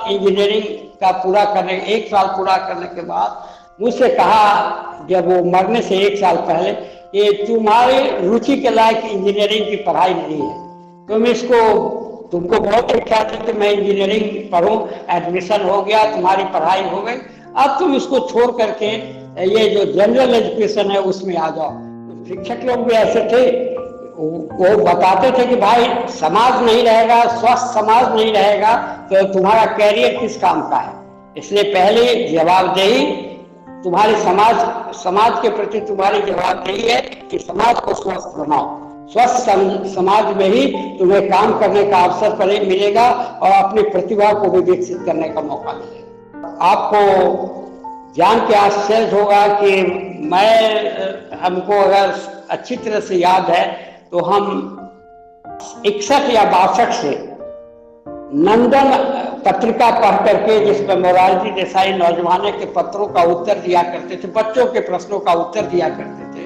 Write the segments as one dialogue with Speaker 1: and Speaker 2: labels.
Speaker 1: Engineering का पूरा करने, 1 साल पूरा करने के बाद मुझसे कहा, जब वो मरने से 1 साल पहले, ये तुम्हारी रुचि के लायक इंजीनियरिंग की पढ़ाई नहीं है, तुमको बहुत इच्छा थी कि मैं इंजीनियरिंग पढूं, एडमिशन हो गया, तुम्हारी पढ़ाई हो गई, अब तुम इसको छोड़ करके ये जो जनरल एजुकेशन है उसमें आ जाओ। शिक्षक लोग भी ऐसे थे, वो बताते थे कि भाई समाज नहीं रहेगा, स्वस्थ समाज नहीं रहेगा तो तुम्हारा कैरियर किस काम का है, इसलिए पहले जवाबदेही तुम्हारी समाज के प्रति तुम्हारी जवाबदेही है कि समाज को स्वस्थ बनाओ। स्वस्थ समाज में ही तुम्हें काम करने का अवसर मिलेगा और अपनी प्रतिभा को भी विकसित करने का मौका मिलेगा। आपको जान के आश्चर्य होगा कि हमको अगर अच्छी तरह से याद है तो हम 61 या 62 से नंदन पत्रिका पढ़ करके, जिसमें मोरारजी देसाई नौजवानों के पत्रों का उत्तर दिया करते थे, बच्चों के प्रश्नों का उत्तर दिया करते थे,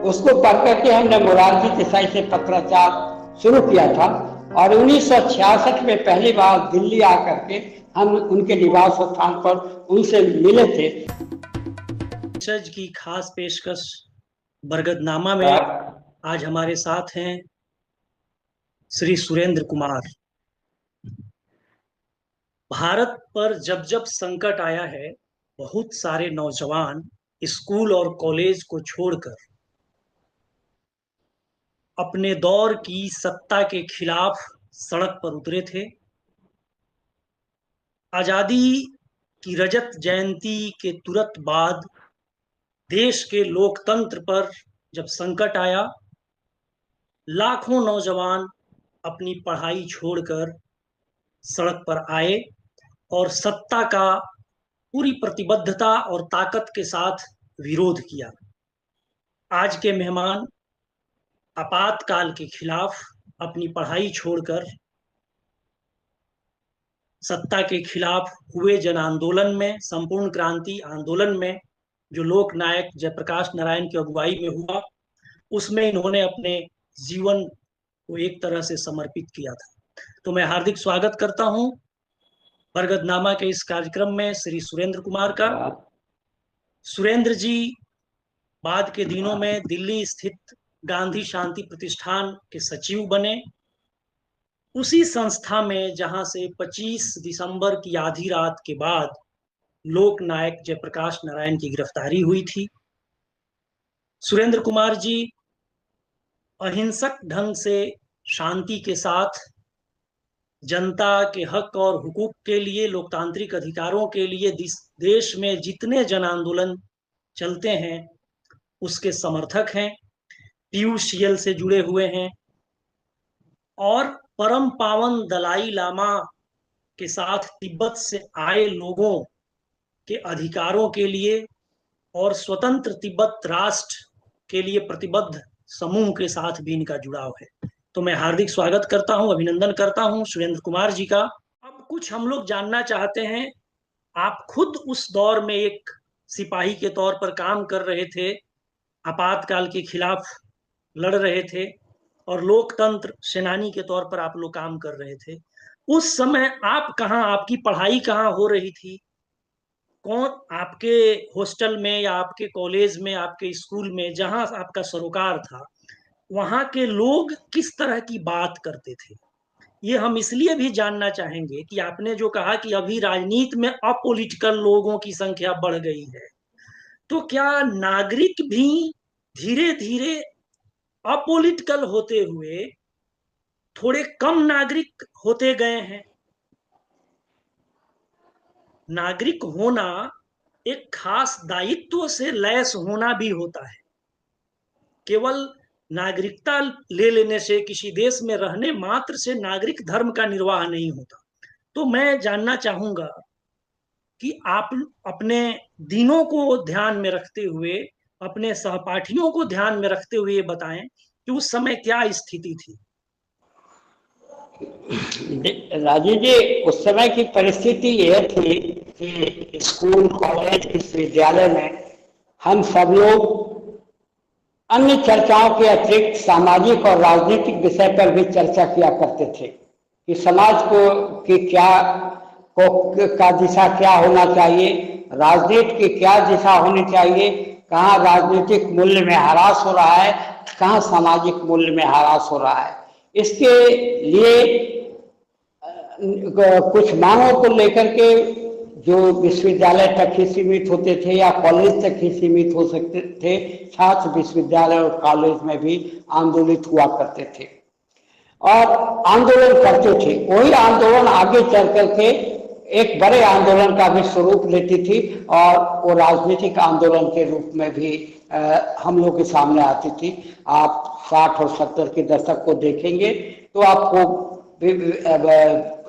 Speaker 1: उसको पढ़ करके हमने मोरारजी देसाई से पत्राचार शुरू किया था और 1966 में पहली बार दिल्ली आकर के हम उनके निवास स्थान पर उनसे मिले थे।
Speaker 2: सज की खास पेशकश बरगदनामा में आज हमारे साथ हैं श्री सुरेंद्र कुमार। भारत पर जब जब संकट आया है, बहुत सारे नौजवान स्कूल और कॉलेज को छोड़कर अपने दौर की सत्ता के खिलाफ सड़क पर उतरे थे। आजादी की रजत जयंती के तुरंत बाद देश के लोकतंत्र पर जब संकट आया, लाखों नौजवान अपनी पढ़ाई छोड़कर सड़क पर आए और सत्ता का पूरी प्रतिबद्धता और ताकत के साथ विरोध किया। आज के मेहमान आपातकाल के खिलाफ अपनी पढ़ाई छोड़कर सत्ता के खिलाफ हुए जन आंदोलन में, संपूर्ण क्रांति आंदोलन में, जो लोक नायक जयप्रकाश नारायण की अगुवाई में हुआ, उसमें इन्होंने अपने जीवन को एक तरह से समर्पित किया था। तो मैं हार्दिक स्वागत करता हूं बरगदनामा के इस कार्यक्रम में श्री सुरेंद्र कुमार का। सुरेंद्र जी बाद के दिनों में दिल्ली स्थित गांधी शांति प्रतिष्ठान के सचिव बने, उसी संस्था में जहां से 25 दिसंबर की आधी रात के बाद लोक नायक जयप्रकाश नारायण की गिरफ्तारी हुई थी। सुरेंद्र कुमार जी अहिंसक ढंग से शांति के साथ जनता के हक और हुकूक के लिए, लोकतांत्रिक अधिकारों के लिए देश में जितने जन आंदोलन चलते हैं उसके समर्थक हैं, पीयूसीएल से जुड़े हुए हैं और परम पावन दलाई लामा के साथ तिब्बत से आए लोगों के अधिकारों के लिए और स्वतंत्र तिब्बत राष्ट्र के लिए प्रतिबद्ध समूह के साथ भी इनका जुड़ाव है। तो मैं हार्दिक स्वागत करता हूं, अभिनंदन करता हूं सुरेंद्र कुमार जी का। अब कुछ हम लोग जानना चाहते हैं, आप खुद उस दौर में एक सिपाही के तौर पर काम कर रहे थे, आपातकाल के खिलाफ लड़ रहे थे और लोकतंत्र सेनानी के तौर पर आप लोग काम कर रहे थे। उस समय आप कहाँ, आपकी पढ़ाई कहाँ हो रही थी? कौन आपके हॉस्टल में या आपके कॉलेज में, आपके स्कूल में जहां आपका सरोकार था, वहां के लोग किस तरह की बात करते थे? ये हम इसलिए भी जानना चाहेंगे कि आपने जो कहा कि अभी राजनीति में अपॉलिटिकल लोगों की संख्या बढ़ गई है, तो क्या नागरिक भी धीरे धीरे अपॉलिटिकल होते हुए थोड़े कम नागरिक होते गए हैं? नागरिक होना एक खास दायित्व से लैस होना भी होता है। केवल नागरिकता ले लेने से, किसी देश में रहने मात्र से नागरिक धर्म का निर्वाह नहीं होता। तो मैं जानना चाहूंगा कि आप अपने दिनों को ध्यान में रखते हुए, अपने सहपाठियों को ध्यान में रखते हुए ये बताएं कि उस समय क्या स्थिति थी?
Speaker 1: राजू जी, उस समय की परिस्थिति यह थी कि स्कूल, कॉलेज, विश्वविद्यालय में हम सब लोग अन्य चर्चाओं के अतिरिक्त सामाजिक और राजनीतिक विषय पर भी चर्चा किया करते थे कि समाज को की क्या का दिशा क्या होना चाहिए, राजनीति की क्या दिशा होनी चाहिए, कहाँ राजनीतिक मूल्य में ह्रास हो रहा है, कहाँ सामाजिक मूल्य में ह्रास हो रहा है। इसके लिए कुछ मांगों को लेकर के जो विश्वविद्यालय तक ही सीमित होते थे या कॉलेज तक ही सीमित हो सकते थे, छात्र विश्वविद्यालय और कॉलेज में भी आंदोलित हुआ करते थे और आंदोलन करते थे। वही आंदोलन आगे चल करके एक बड़े आंदोलन का भी स्वरूप लेती थी और वो राजनीतिक आंदोलन के रूप में भी हम लोग के सामने आती थी। आप 60 और 70 के दशक को देखेंगे तो आपको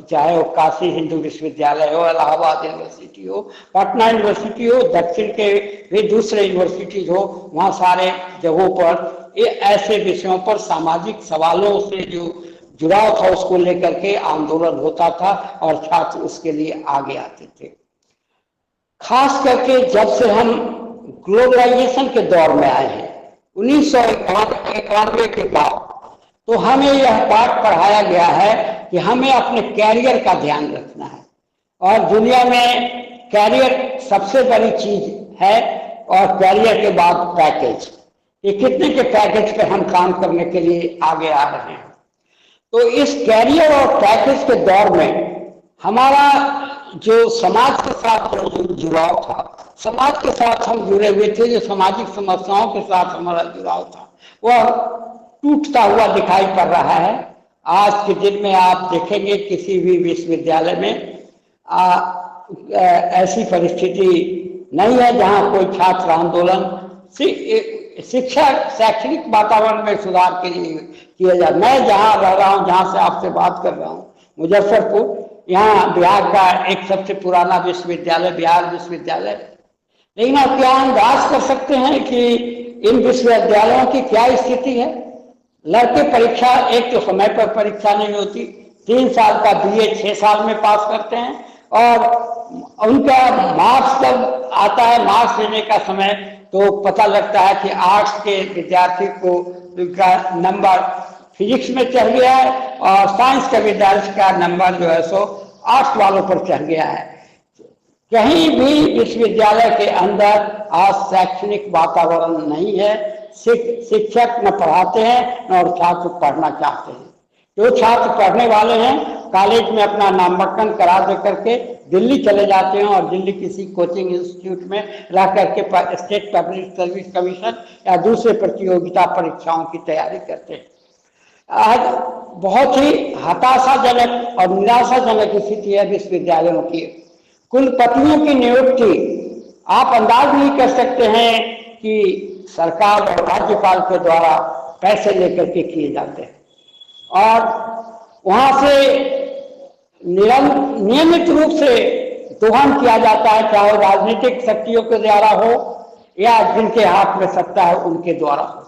Speaker 1: चाहे वो काशी हिंदू विश्वविद्यालय हो, इलाहाबाद यूनिवर्सिटी हो, पटना यूनिवर्सिटी हो, दक्षिण के भी दूसरे यूनिवर्सिटीज हो, वहाँ सारे जगहों पर ये ऐसे विषयों पर सामाजिक सवालों से जो जुड़ाव था उसको लेकर के आंदोलन होता था और छात्र उसके लिए आगे आते थे। खास करके जब से हम ग्लोबलाइजेशन के दौर में आए हैं 1991 के बाद, तो हमें यह पाठ पढ़ाया गया है कि हमें अपने कैरियर का ध्यान रखना है और दुनिया में कैरियर सबसे बड़ी चीज है और कैरियर के बाद पैकेज, ये कितने के पैकेज पे हम काम करने के लिए आगे आ रहे हैं। तो इस कैरियर और पैकेज के दौर में हमारा जो समाज के साथ जो जुड़ाव था, समाज के साथ हम जुड़े हुए थे, जो सामाजिक समस्याओं के साथ हमारा जुड़ाव था, वह टूटता हुआ दिखाई पड़ रहा है। आज के दिन में आप देखेंगे किसी भी विश्वविद्यालय में ऐसी परिस्थिति नहीं है जहां कोई छात्र आंदोलन शिक्षा शैक्षणिक वातावरण में सुधार के लिए किया जाए। मैं जहां रह रहा हूं, जहां से आपसे बात कर रहा हूं, मुजफ्फरपुर, यहाँ बिहार का एक सबसे पुराना विश्वविद्यालय बिहार विश्वविद्यालय, लेकिन आप क्या अंदाज कर सकते हैं कि इन विश्वविद्यालयों की क्या स्थिति है। लड़के परीक्षा, एक तो समय पर परीक्षा नहीं होती, 3 साल का बीए 6 साल में पास करते हैं और उनका मार्क्स जब आता है, मार्क्स लेने का समय, तो पता लगता है कि आर्ट्स के विद्यार्थी को उनका नंबर फिजिक्स में चढ़ गया है और साइंस के विद्यार्थी का नंबर जो है सो आर्ट्स वालों पर चढ़ गया है। कहीं भी विश्वविद्यालय के अंदर आज शैक्षणिक वातावरण नहीं है, शिक्षक न पढ़ाते हैं न और छात्र पढ़ना चाहते हैं। जो छात्र पढ़ने वाले हैं कॉलेज में अपना नामांकन करा दे करके दिल्ली चले जाते हैं और दिल्ली किसी कोचिंग इंस्टीट्यूट में रह करके स्टेट पब्लिक सर्विस कमीशन या दूसरे प्रतियोगिता परीक्षाओं की तैयारी करते हैं। आज बहुत ही हताशाजनक और निराशाजनक स्थिति है विश्वविद्यालयों की। कुलपतियों की नियुक्ति आप अंदाज नहीं कर सकते हैं कि सरकार और राज्यपाल के द्वारा पैसे लेकर के किए जाते हैं और वहां से नियमित रूप से दोहन किया जाता है, चाहे वो राजनीतिक शक्तियों के द्वारा हो या जिनके हाथ में सत्ता है उनके द्वारा हो।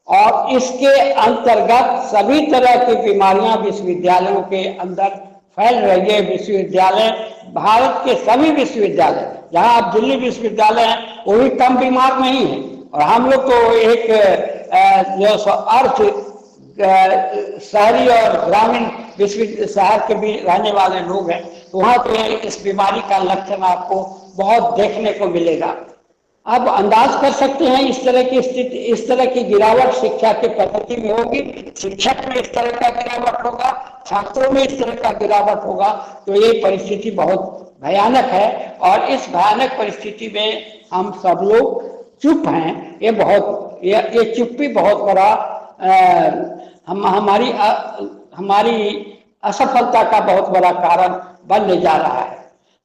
Speaker 1: और इसके अंतर्गत सभी तरह की बीमारियां विश्वविद्यालयों के अंदर फैल रही है। विश्वविद्यालय, भारत के सभी विश्वविद्यालय, जहां आप दिल्ली विश्वविद्यालय है वो भी कम बीमार नहीं है और हम लोग तो एक जो अर्थ शहरी और ग्रामीण शहर के भी रहने वाले लोग हैं, तो वहाँ तो इस बीमारी का लक्षण आपको बहुत देखने को मिलेगा। अब अंदाज कर सकते हैं इस तरह की स्थिति, इस तरह की गिरावट शिक्षा के पद्धति में होगी, शिक्षक में इस तरह का गिरावट होगा, छात्रों में इस तरह का गिरावट होगा, तो ये परिस्थिति बहुत भयानक है। और इस भयानक परिस्थिति में हम सब लोग चुप हैं। ये चुप्पी बहुत बड़ा हमारी असफलता का बहुत बड़ा कारण बनने जा रहा है।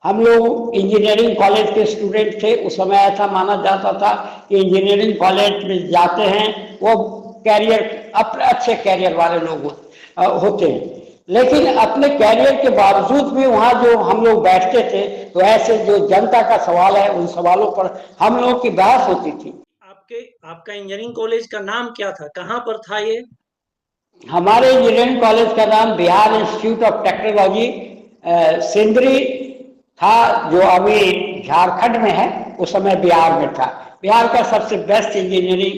Speaker 1: हम लोग इंजीनियरिंग कॉलेज के स्टूडेंट थे, उस समय ऐसा माना जाता था कि इंजीनियरिंग कॉलेज में जाते हैं वो कैरियर, अच्छे कैरियर वाले लोग होते हैं, लेकिन अपने कैरियर के बावजूद भी वहाँ जो हम लोग बैठते थे तो ऐसे जो जनता का सवाल है उन सवालों पर हम लोगों की बहस होती थी।
Speaker 2: आपका इंजीनियरिंग कॉलेज का नाम क्या था, कहाँ पर था ये?
Speaker 1: हमारे इंजीनियरिंग कॉलेज का नाम Bihar institute of technology Sindri था, जो अभी झारखंड में है, उस समय बिहार में था। बिहार का सबसे बेस्ट इंजीनियरिंग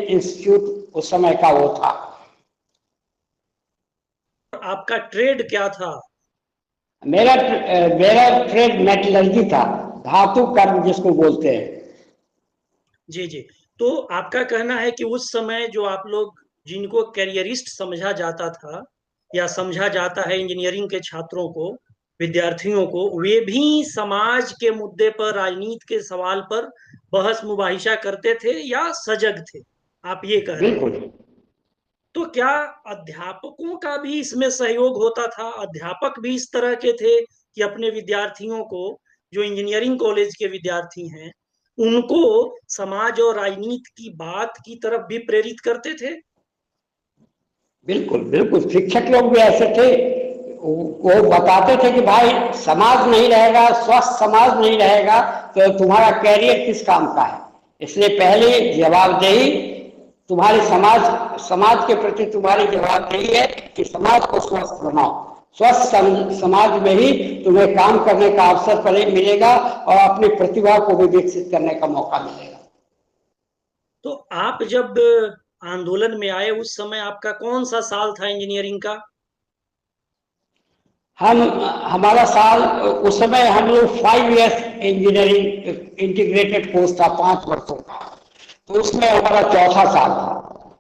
Speaker 1: इंस्टीट्यूट उस समय का वो था।
Speaker 2: आपका ट्रेड क्या था?
Speaker 1: मेरा ट्रेड मेटलर्जी था, धातु कर्म जिसको बोलते हैं।
Speaker 2: जी जी। तो आपका कहना है कि उस समय जो आप लोग जिनको कैरियरिस्ट समझा जाता था या समझा जाता है इंजीनियरिंग के छात्रों को, विद्यार्थियों को, वे भी समाज के मुद्दे पर, राजनीति के सवाल पर बहस मुबाहिशा करते थे या सजग थे, आप ये कह रहे हैं?
Speaker 1: बिल्कुल।
Speaker 2: तो क्या अध्यापकों का भी इसमें सहयोग होता था? अध्यापक भी इस तरह के थे कि अपने विद्यार्थियों को, जो इंजीनियरिंग कॉलेज के विद्यार्थी हैं, उनको समाज और राजनीति की बात की तरफ भी प्रेरित करते थे?
Speaker 1: बिल्कुल बिल्कुल, शिक्षक लोग भी ऐसे थे। वो बताते थे कि भाई समाज नहीं रहेगा, स्वस्थ समाज नहीं रहेगा तो तुम्हारा कैरियर किस काम का है। इसलिए पहले जवाबदेही तुम्हारे समाज के प्रति तुम्हारी जवाबदेही है कि समाज को स्वस्थ बनाओ। स्वस्थ समाज में ही तुम्हें काम करने का अवसर मिलेगा और अपनी प्रतिभा को भी विकसित करने का मौका मिलेगा।
Speaker 2: तो आप जब आंदोलन में आए उस समय आपका कौन सा साल था इंजीनियरिंग का?
Speaker 1: हमारा साल उस समय हम लोग 5 इयर्स इंजीनियरिंग इंटीग्रेटेड कोर्स था, 5 वर्षों का, तो उसमें हमारा चौथा साल था।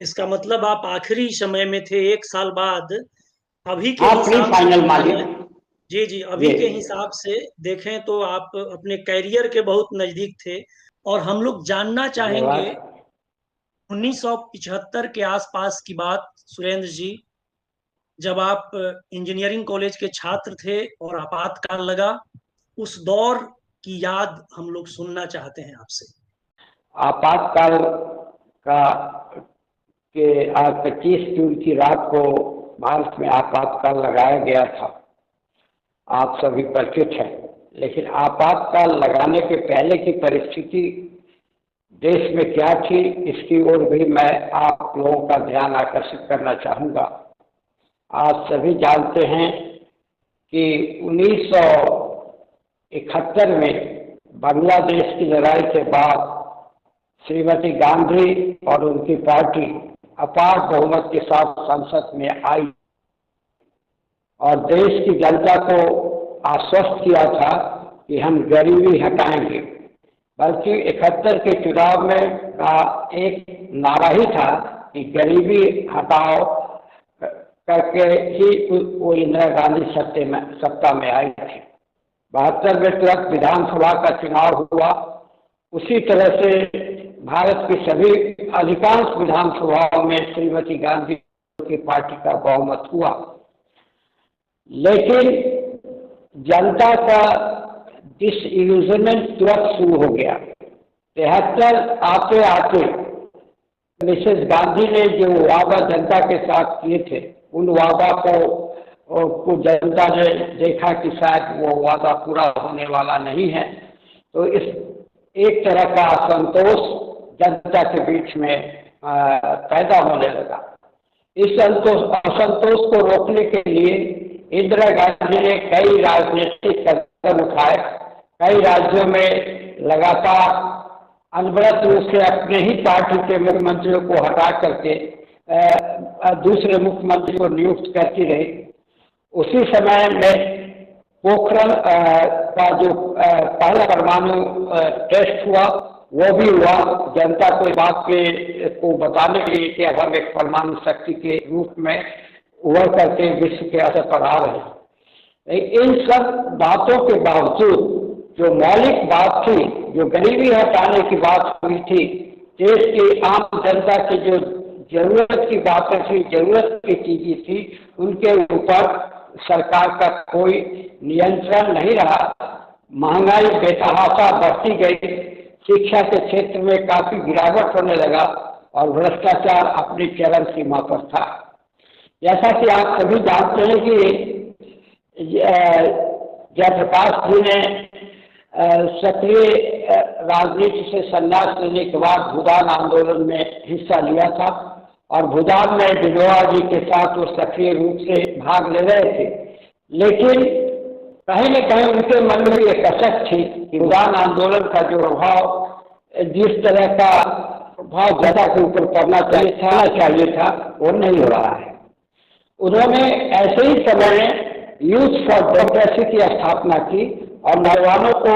Speaker 2: इसका मतलब आप आखिरी समय में थे, एक साल बाद। अभी के
Speaker 1: हाँ, प्री
Speaker 2: हिसाब से
Speaker 1: फाइनल
Speaker 2: देखें,
Speaker 1: मालिक।
Speaker 2: जी जी, अभी
Speaker 1: जी।
Speaker 2: के हिसाब से देखें तो आप अपने कैरियर के बहुत नजदीक थे। और हम लोग जानना चाहेंगे,
Speaker 1: धन्यवाद।
Speaker 2: 1975 के आसपास की बात सुरेंद्र जी, जब आप इंजीनियरिंग कॉलेज के छात्र थे और आपातकाल लगा, उस दौर की याद हम लोग सुनना चाहते हैं आपसे।
Speaker 1: आपातकाल का के 25 जून की रात को भारत में आपातकाल लगाया गया था, आप सभी परिचित हैं। लेकिन आपातकाल लगाने के पहले की परिस्थिति देश में क्या थी, इसकी ओर भी मैं आप लोगों का ध्यान आकर्षित करना चाहूँगा। आप सभी जानते हैं कि 1971 में बांग्लादेश की लड़ाई के बाद श्रीमती गांधी और उनकी पार्टी अपार बहुमत के साथ संसद में आई और देश की जनता को आश्वस्त किया था कि हम गरीबी हटाएंगे। बल्कि 71 के चुनाव में का एक नारा ही था कि गरीबी हटाओ करके ही वो इंदिरा गांधी सत्ता में आई थी। 72 में तुरंत विधानसभा का चुनाव हुआ। उसी तरह से भारत की सभी अधिकांश विधानसभाओं में श्रीमती गांधी की पार्टी का बहुमत हुआ। लेकिन जनता का डिसइल्यूजनमेंट तुरंत शुरू हो गया। 73 आते आते मिसेस गांधी ने जो वादा जनता के साथ किए थे, उन वादा को जनता ने देखा कि शायद वो वादा पूरा होने वाला नहीं है, तो इस एक तरह का असंतोष जनता के बीच में पैदा होने लगा। इस असंतोष को रोकने के लिए इंदिरा गांधी ने कई राजनीतिक कदम उठाए। कई राज्यों में लगातार अनवरत रूप से अपने ही पार्टी के मुख्यमंत्रियों को हटा करके दूसरे मुख्यमंत्री को नियुक्त करती रही। उसी समय में पोखरण का जो पहला परमाणु टेस्ट हुआ वो भी हुआ, जनता को इस बात को बताने के लिए कि अब हम एक परमाणु शक्ति के रूप में उभर करके विश्व के असर पर आ रहे हैं। इन सब बातों के बावजूद जो मौलिक बात थी, जो गरीबी हटाने की बात हुई थी, देश की आम जनता की जो जरूरत की बातें थी, जरूरत की चीजें थी, उनके ऊपर सरकार का कोई नियंत्रण नहीं रहा। महंगाई बेतहाशा बढ़ती गई, शिक्षा के क्षेत्र में काफी गिरावट होने लगा और भ्रष्टाचार अपनी चरम सीमा पर था। जैसा कि आप सभी जानते हैं कि जयप्रकाश जी ने सक्रिय राजनीति से संन्यास लेने के बाद भूदान आंदोलन में हिस्सा लिया था और भूदान में विनोबा जी के साथ वो सक्रिय रूप से भाग ले रहे थे। लेकिन कहीं न कहीं उनके मन में एक कसक थी कि भूदान आंदोलन का जो प्रभाव, जिस तरह का प्रभाव जनता के ऊपर पड़ना चाहिए था, वो नहीं हो रहा है। उन्होंने ऐसे ही समय यूथ फॉर डेमोक्रेसी की स्थापना की और नौजवानों को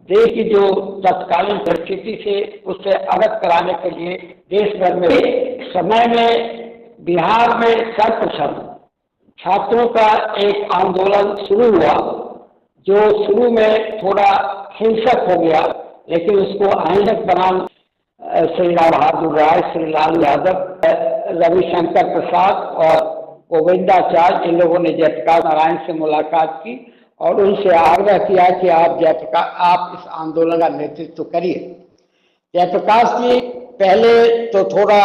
Speaker 1: देश की जो तत्कालीन परिस्थिति से उससे अवगत कराने के लिए देश भर में समय में बिहार में सर्वप्रथम छात्रों का एक आंदोलन शुरू हुआ, जो शुरू में थोड़ा हिंसक हो गया, लेकिन उसको अहिंसक बनाना श्री राम बहादुर राय, श्री लाल यादव, रविशंकर प्रसाद और गोविंदाचार्य, इन लोगों ने जयप्रकाश नारायण से मुलाकात की और उनसे आग्रह किया कि आप इस आंदोलन का नेतृत्व करिए। जयप्रकाश जी पहले तो थोड़ा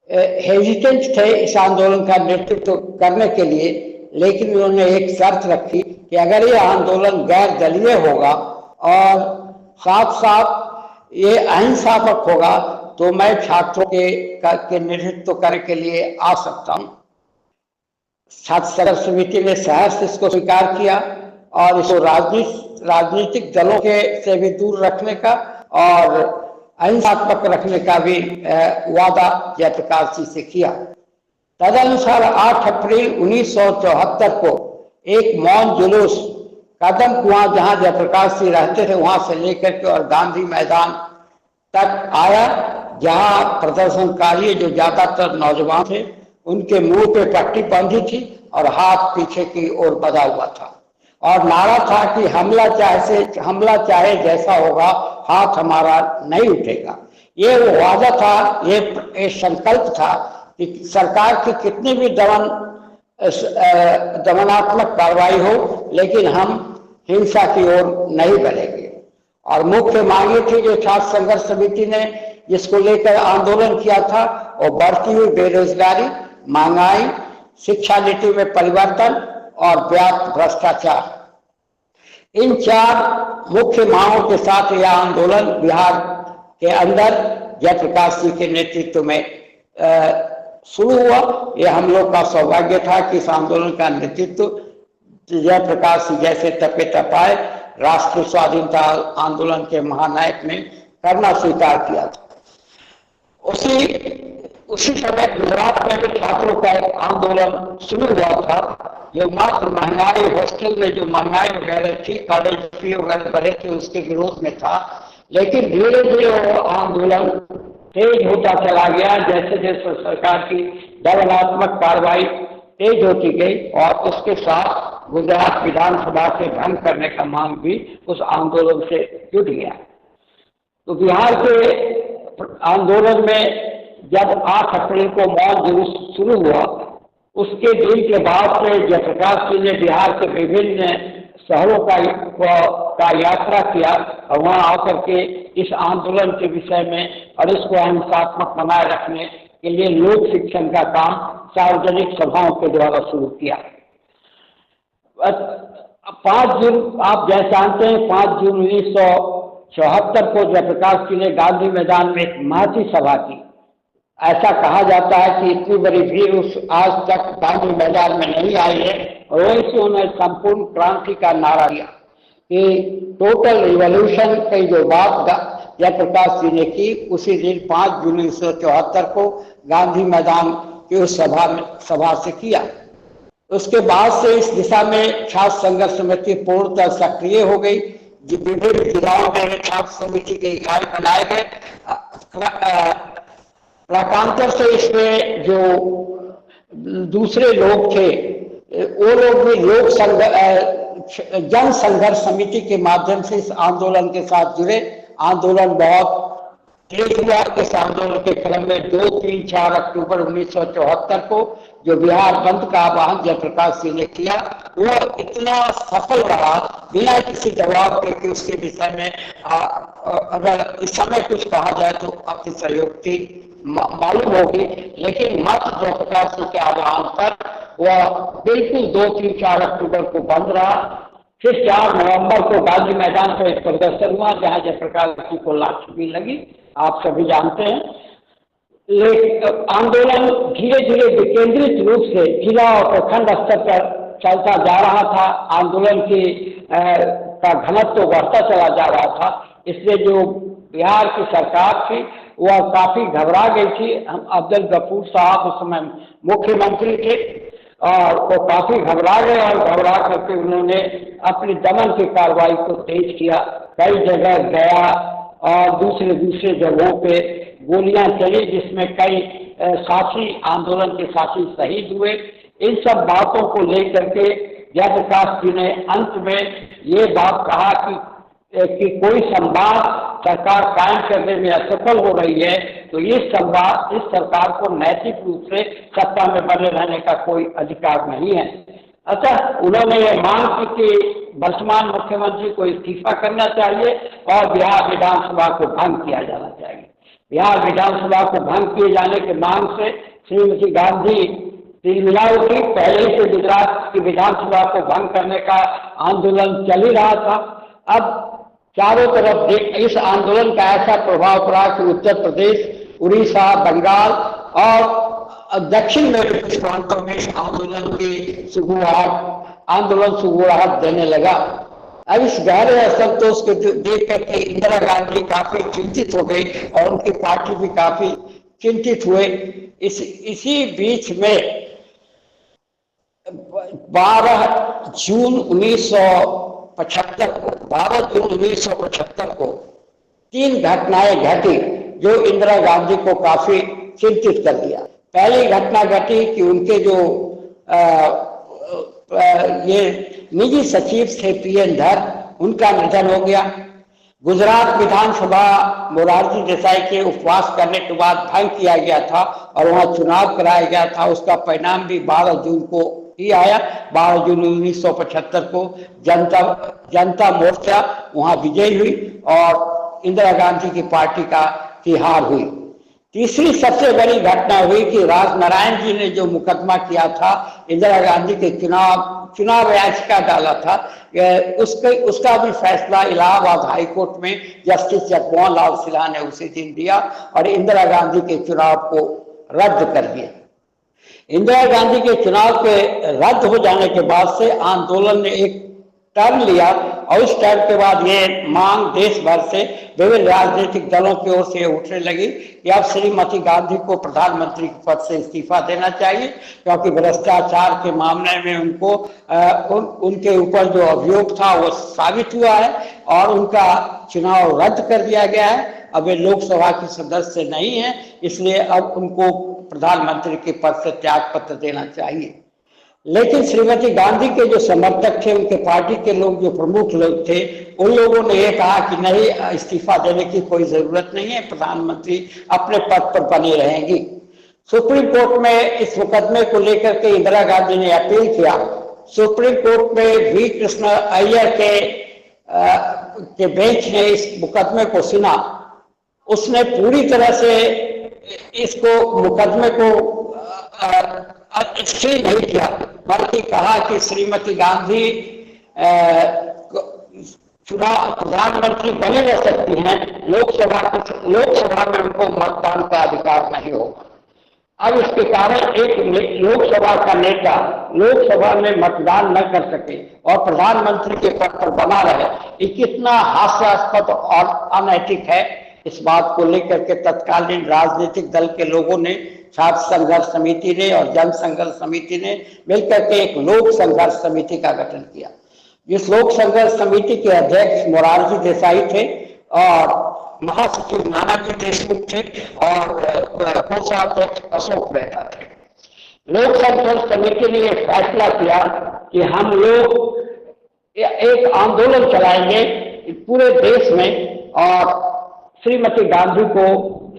Speaker 1: हेजिटेंट थे इस आंदोलन का नेतृत्व करने के लिए, लेकिन उन्होंने एक शर्त रखी कि अगर ये आंदोलन गैर दलीय होगा और साथ साथ ये अहिंसात्मक होगा तो मैं छात्रों के नेतृत्व करने के लिए आ सकता हूँ। छात्र संघर्ष समिति ने सहर्ष इसको स्वीकार किया और इसको राजनीतिक दलों के से भी दूर रखने का और अहिंसात्मक रखने का भी वादा जयप्रकाश जी से किया। तदनुसार 8 अप्रैल 1974 को एक मौन जुलूस कदम कुआं, जहां जयप्रकाश जी रहते थे, वहां से लेकर के और गांधी मैदान तक आया, जहां प्रदर्शनकारी जो ज्यादातर नौजवान थे उनके मुंह पे पट्टी बंधी थी और हाथ पीछे की ओर बंधा हुआ था और नारा था कि हमला चाहे जैसा होगा, हाथ हमारा नहीं उठेगा। ये वो वादा था, ये संकल्प था कि सरकार की कितनी भी दमनात्मक कार्रवाई हो, लेकिन हम हिंसा की ओर नहीं बढ़ेंगे। और मुख्य मांगे थी जो छात्र संघर्ष समिति ने जिसको लेकर आंदोलन किया था, और बढ़ती हुई बेरोजगारी, महंगाई, शिक्षा नीति में परिवर्तन और व्यापक भ्रष्टाचार। इन 4 मुख्य मांगों के साथ यह आंदोलन बिहार के अंदर जयप्रकाश जी के नेतृत्व में शुरू हुआ। यह हम लोग का सौभाग्य था कि इस आंदोलन का नेतृत्व जयप्रकाश जी जैसे तपे तपाए राष्ट्रीय स्वाधीनता आंदोलन के महानायक ने करना स्वीकार किया था। उसी समय गुजरात में भी छात्रों का एक आंदोलन शुरू हुआ था, जो मात्र महंगाई, हॉस्टल में जो महंगाई वगैरह थी, कॉलेज फी वगैरह बढ़े थे, उसके विरोध में था। लेकिन धीरे धीरे वो आंदोलन तेज होता चला गया, जैसे जैसे सरकार की दमनात्मक कार्रवाई तेज होती गई और उसके साथ गुजरात विधानसभा से भंग करने का मांग भी उस आंदोलन से जुड़ गया। तो बिहार के आंदोलन में जब 8 अप्रैल को मौन जुलूस शुरू हुआ, उसके दिन के बाद से जयप्रकाश जी ने बिहार के विभिन्न शहरों का यात्रा किया और वहां आकर के इस आंदोलन के विषय में और इसको अहिंसात्मक बनाए रखने के लिए लोक शिक्षण का काम सार्वजनिक सभाओं के द्वारा शुरू किया। 5 जून, आप जैसे जानते हैं, 5 जून 1974 को जयप्रकाश जी ने गांधी मैदान में एक महती सभा की। ऐसा कहा जाता है कि इतनी बड़ी भीड़ आज तक गांधी मैदान में नहीं आई है, और वहीं से उन्होंने संपूर्ण क्रांति का नारा दिया कि टोटल रिवॉल्यूशन की जो बात जयप्रकाश जी ने की, उसी दिन 5 जून 1974 को गांधी मैदान की उस सभा से किया। उसके बाद से इस दिशा में छात्र संघर्ष समिति पूर्णतः सक्रिय हो गई। विभिन्न जिलाओं में छात्र समिति के इकाई बनाए गए। प्रकांतर से इसमें जो दूसरे लोग थे, वो लोग भी जन संघर्ष समिति के माध्यम से इस आंदोलन के साथ जुड़े। आंदोलन बहुत तेज हुआ। इस आंदोलन के क्रम में 2, 3, 4 अक्टूबर 1974 को जो बिहार बंद का आह्वान जयप्रकाश जी ने किया, वो इतना सफल रहा बिना किसी जवाब के कि उसके विषय में अगर इस समय कुछ कहा जाए तो आपकी सहयोगी मालूम होगी। लेकिन मात्र जयप्रकाश जी के आह्वान पर वह बिल्कुल 2, 3, 4 अक्टूबर को बंद रहा। फिर 4 नवंबर को गांधी मैदान पर एक प्रदर्शन हुआ, जहां जयप्रकाश जी को लाठी भी लगी, आप सभी जानते हैं। लेकिन आंदोलन धीरे धीरे विकेंद्रित रूप से जिला और प्रखंड स्तर पर चलता जा रहा था। आंदोलन का घनत्व बढ़ता चला जा रहा था। इसलिए जो बिहार की सरकार थी वह काफी घबरा गई थी। हम अब्दुल गफूर साहब उस समय मुख्यमंत्री थे और वो काफी घबरा गए और घबरा करके उन्होंने अपनी दमन की कार्रवाई को तेज किया। कई जगह गया और दूसरे दूसरे जगहों पे गोलियां चली, जिसमें कई साथी आंदोलन के साथी शहीद हुए। इन सब बातों को लेकर के जयप्रकाश जी ने अंत में ये बात कहा कि कोई संवाद सरकार कायम करने में असफल हो रही है तो ये संवाद इस सरकार को नैतिक रूप से सत्ता में बने रहने का कोई अधिकार नहीं है। अतः उन्होंने ये मांग की कि वर्तमान मुख्यमंत्री को इस्तीफा करना चाहिए और बिहार विधानसभा को भंग किया जाना चाहिए। बिहार विधानसभा को भंग किए जाने की मांग से श्रीमती गांधी तिलमिला उठी। पहले से गुजरात की विधानसभा को भंग करने का आंदोलन चल ही रहा था। अब चारों तरफ इस आंदोलन का ऐसा प्रभाव पड़ा कि उत्तर प्रदेश, उड़ीसा, बंगाल और दक्षिण में कुछ प्रांतों में आंदोलन सुगबुगाहट देने लगा। अब इस गहरे असंतोष को देख करके इंदिरा गांधी काफी चिंतित हो गई और उनकी पार्टी भी काफी चिंतित हुए। इसी बीच में 12 जून 1975 को 3 घटनाएं घटी जो इंदिरा गांधी को काफी चिंतित कर दिया। पहली घटना घटी कि उनके जो ये निजी सचिव थे पीएन धर, उनका निधन हो गया। गुजरात विधानसभा मोरारजी देसाई के उपवास करने के बाद भंग किया गया था और वहां चुनाव कराया गया था। उसका परिणाम भी 12 जून को ही आया। 12 जून 1975 को जनता मोर्चा वहां विजयी हुई और इंदिरा गांधी की पार्टी की हार हुई। तीसरी सबसे बड़ी घटना हुई कि राजनारायण जी ने जो मुकदमा किया था इंदिरा गांधी के चुनाव याचिका डाला था, उसका भी फैसला इलाहाबाद हाई कोर्ट में जस्टिस जगमोहन लाल सिन्हा ने उसी दिन दिया और इंदिरा गांधी के चुनाव को रद्द कर दिया। इंदिरा गांधी के चुनाव के रद्द हो जाने के बाद से आंदोलन ने एक टर्न लिया और इस टर्न के बाद ये मांग देश भर से विभिन्न राजनीतिक दलों की ओर से उठने लगी कि अब श्रीमती गांधी को प्रधानमंत्री के पद से इस्तीफा देना चाहिए, क्योंकि भ्रष्टाचार के मामले में उनके ऊपर जो अभियोग था वो साबित हुआ है और उनका चुनाव रद्द कर दिया गया है। अब वे लोकसभा के सदस्य नहीं है, इसलिए अब उनको प्रधानमंत्री के पद से त्याग पत्र देना चाहिए। लेकिन श्रीमती गांधी के जो समर्थक थे, उनके पार्टी के लोग, जो प्रमुख लोग थे, उन लोगों ने ये कहा कि नहीं, इस्तीफा देने की कोई जरूरत नहीं है, प्रधानमंत्री अपने पद पर बनी रहेंगी। सुप्रीम कोर्ट में इस मुकदमे को लेकर के इंदिरा गांधी ने अपील किया। सुप्रीम कोर्ट में वी कृष्ण अय्यर के बेंच ने इस मुकदमे को सुना। उसने पूरी तरह से इसको मुकदमे को स्टे नहीं किया, बल्कि कहा कि श्रीमती गांधी चुनाव प्रधानमंत्री बने रह सकती हैं, लोकसभा में उनको मतदान का अधिकार नहीं होगा। अब इसके कारण एक लोकसभा का नेता लोकसभा में मतदान न कर सके और प्रधानमंत्री के पद पर बना रहे, ये कितना हास्यास्पद और अनैतिक है। इस बात को लेकर के तत्कालीन राजनीतिक दल के लोगों ने, छात्र संघर्ष समिति ने और जन संघर्ष समिति ने मिलकर के एक लोक संघर्ष समिति का गठन किया। इस लोक संघर्ष समिति के अध्यक्ष मोरारजी देसाई थे और महासचिव नानाजी देशमुख थे और कोषाध्यक्ष अशोक मेहता थे। लोक संघर्ष समिति ने यह फैसला किया कि हम लोग एक आंदोलन चलाएंगे पूरे देश में और श्रीमती गांधी को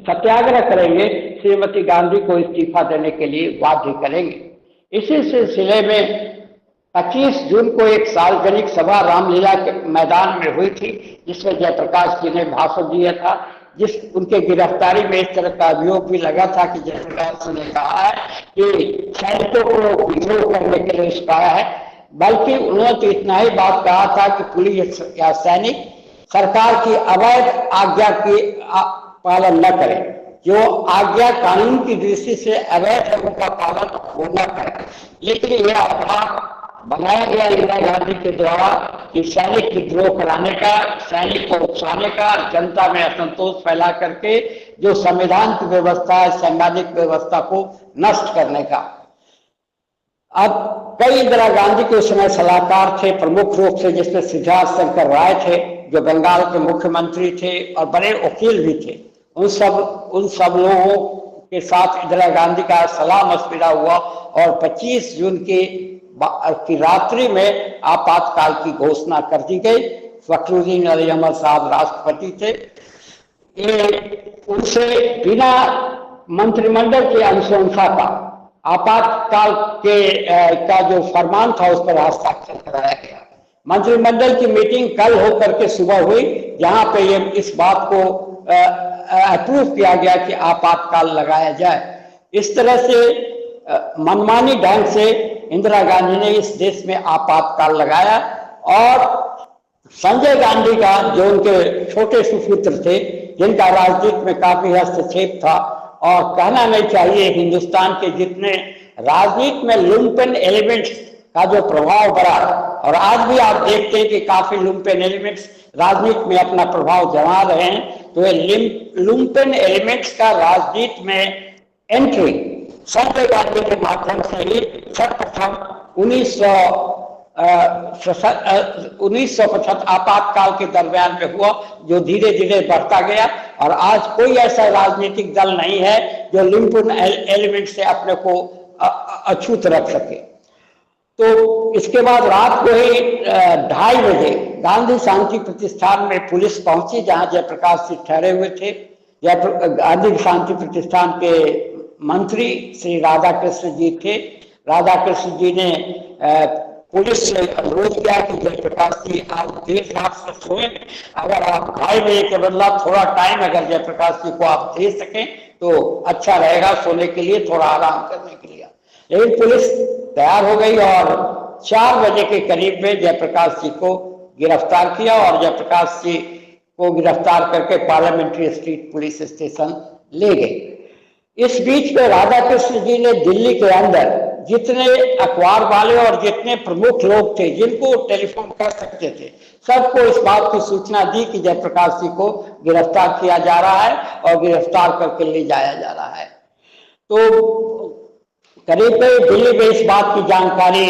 Speaker 1: सत्याग्रह करेंगे, श्रीमती गांधी को इस्तीफा देने के लिए बाध्य करेंगे। इसी सिलसिले में 25 जून को एक सार्वजनिक सभा रामलीला के मैदान में हुई थी, जिसमें जयप्रकाश जी ने भाषण दिया था। उनके गिरफ्तारी में इस तरह का अभियोग भी लगा था कि जयप्रकाश जी ने कहा है कि सैनिकों को विद्रोह करने के लिए उकसाया है, बल्कि उन्होंने तो इतना ही बात कहा था कि पुलिस या सैनिक सरकार की अवैध आज्ञा की पालन न करें, जो आज्ञा कानून की दृष्टि से अवैध है उनका पालन होना है। लेकिन यह अफवाह बनाया गया इंदिरा गांधी के द्वारा कि सैनिक विद्रोह कराने का, सैनिक को उकसाने का, जनता में असंतोष फैला करके जो संविधान की व्यवस्था है, संवैधानिक व्यवस्था को नष्ट करने का। अब कई इंदिरा गांधी के उस समय सलाहकार थे प्रमुख रूप से, जिसमें सिद्धार्थ शंकर राय थे जो बंगाल के मुख्यमंत्री थे और बड़े वकील भी थे। उन सब लोगों के साथ इंदिरा गांधी का सलाह मशविरा हुआ और 25 जून की रात्रि में आपातकाल की घोषणा कर दी गई। फखरुद्दीन अली अहमद साहब राष्ट्रपति थे। ये उनसे बिना मंत्रिमंडल की अनुशंसा का आपातकाल का जो फरमान था उस पर हस्ताक्षर कराया गया। मंत्रिमंडल की मीटिंग कल होकर के सुबह हुई, जहां पे ये इस बात को अप्रूव किया गया कि आपातकाल लगाया जाए। इस तरह से मनमानी ढंग से इंदिरा गांधी ने इस देश में आपातकाल लगाया और संजय गांधी का, जो उनके छोटे सुपुत्र थे, जिनका राजनीति में काफी हस्तक्षेप था, और कहना नहीं चाहिए हिंदुस्तान के जितने राजनीति में लुम्पेन एलिमेंट्स का जो प्रभाव बढ़ा, और आज भी आप देखते हैं कि काफी लुम्पेन एलिमेंट्स राजनीति में अपना प्रभाव जमा रहे हैं। तो ये लुम्पेन एलिमेंट्स का राजनीति में एंट्री संजय गांधी के माध्यम से ही सर्वप्रथम 1975 आपातकाल के दरमियान में हुआ, जो धीरे धीरे बढ़ता गया। और आज कोई ऐसा राजनीतिक दल नहीं है जो लुम्पेन एलिमेंट से अपने को अछूत रख सके। तो इसके बाद रात को ही 2:30 बजे गांधी शांति प्रतिष्ठान में पुलिस पहुंची, जहां जयप्रकाश जी ठहरे हुए थे। गांधी शांति प्रतिष्ठान के मंत्री श्री राधाकृष्ण जी थे। राधाकृष्ण जी ने पुलिस से अनुरोध किया कि जयप्रकाश जी आप देर रात से सोए, अगर आप 2:30 बजे के बदला थोड़ा टाइम अगर जयप्रकाश जी को आप दे सकें तो अच्छा रहेगा, सोने के लिए, थोड़ा आराम करने के लिए। लेकिन पुलिस तैयार हो गई और 4 बजे के करीब में जयप्रकाश जी को गिरफ्तार किया और जयप्रकाश जी को गिरफ्तार करके पार्लियामेंट्री स्ट्रीट पुलिस स्टेशन ले गए। इस बीच में राधाकृष्ण जी ने दिल्ली के अंदर जितने अखबार वाले और जितने प्रमुख लोग थे जिनको टेलीफोन कर सकते थे, सबको इस बात की सूचना दी कि जयप्रकाश जी को गिरफ्तार किया जा रहा है और गिरफ्तार करके ले जाया जा रहा है। तो करीब दिल्ली में इस बात की जानकारी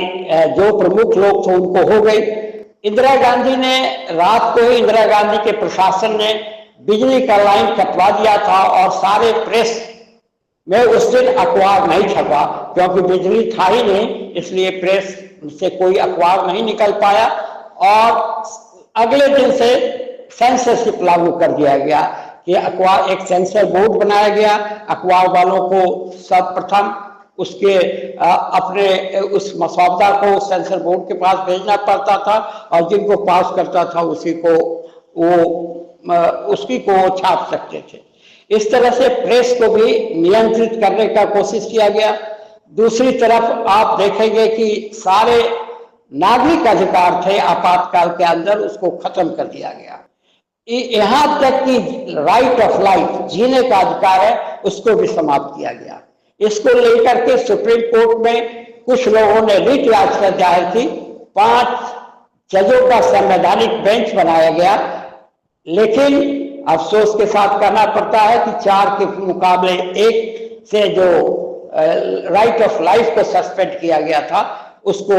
Speaker 1: जो प्रमुख लोग थे उनको हो गई। इंदिरा गांधी ने रात को ही, इंदिरा गांधी के प्रशासन ने बिजली का लाइन कटवा दिया था और सारे प्रेस में उस दिन अखबार नहीं छपा, क्योंकि बिजली था ही नहीं, इसलिए प्रेस से कोई अखबार नहीं निकल पाया। और अगले दिन से सेंसरशिप लागू कर दिया गया कि अखबार, एक सेंसर बोर्ड बनाया गया। अखबार वालों को सर्वप्रथम उसके अपने उस मसौदा को सेंसर बोर्ड के पास भेजना पड़ता था और जिनको पास करता था उसी को छाप सकते थे। इस तरह से प्रेस को भी नियंत्रित करने का कोशिश किया गया। दूसरी तरफ आप देखेंगे कि सारे नागरिक अधिकार थे आपातकाल के अंदर, उसको खत्म कर दिया गया। यहां तक कि राइट ऑफ लाइफ, जीने का अधिकार है, उसको भी समाप्त किया गया। इसको लेकर के सुप्रीम कोर्ट में कुछ लोगों ने रिट याचिका दायर की। 5 जजों का संवैधानिक बेंच बनाया गया, लेकिन अफसोस के साथ कहना पड़ता है कि 4 के मुकाबले 1 से जो राइट ऑफ लाइफ को सस्पेंड किया गया था उसको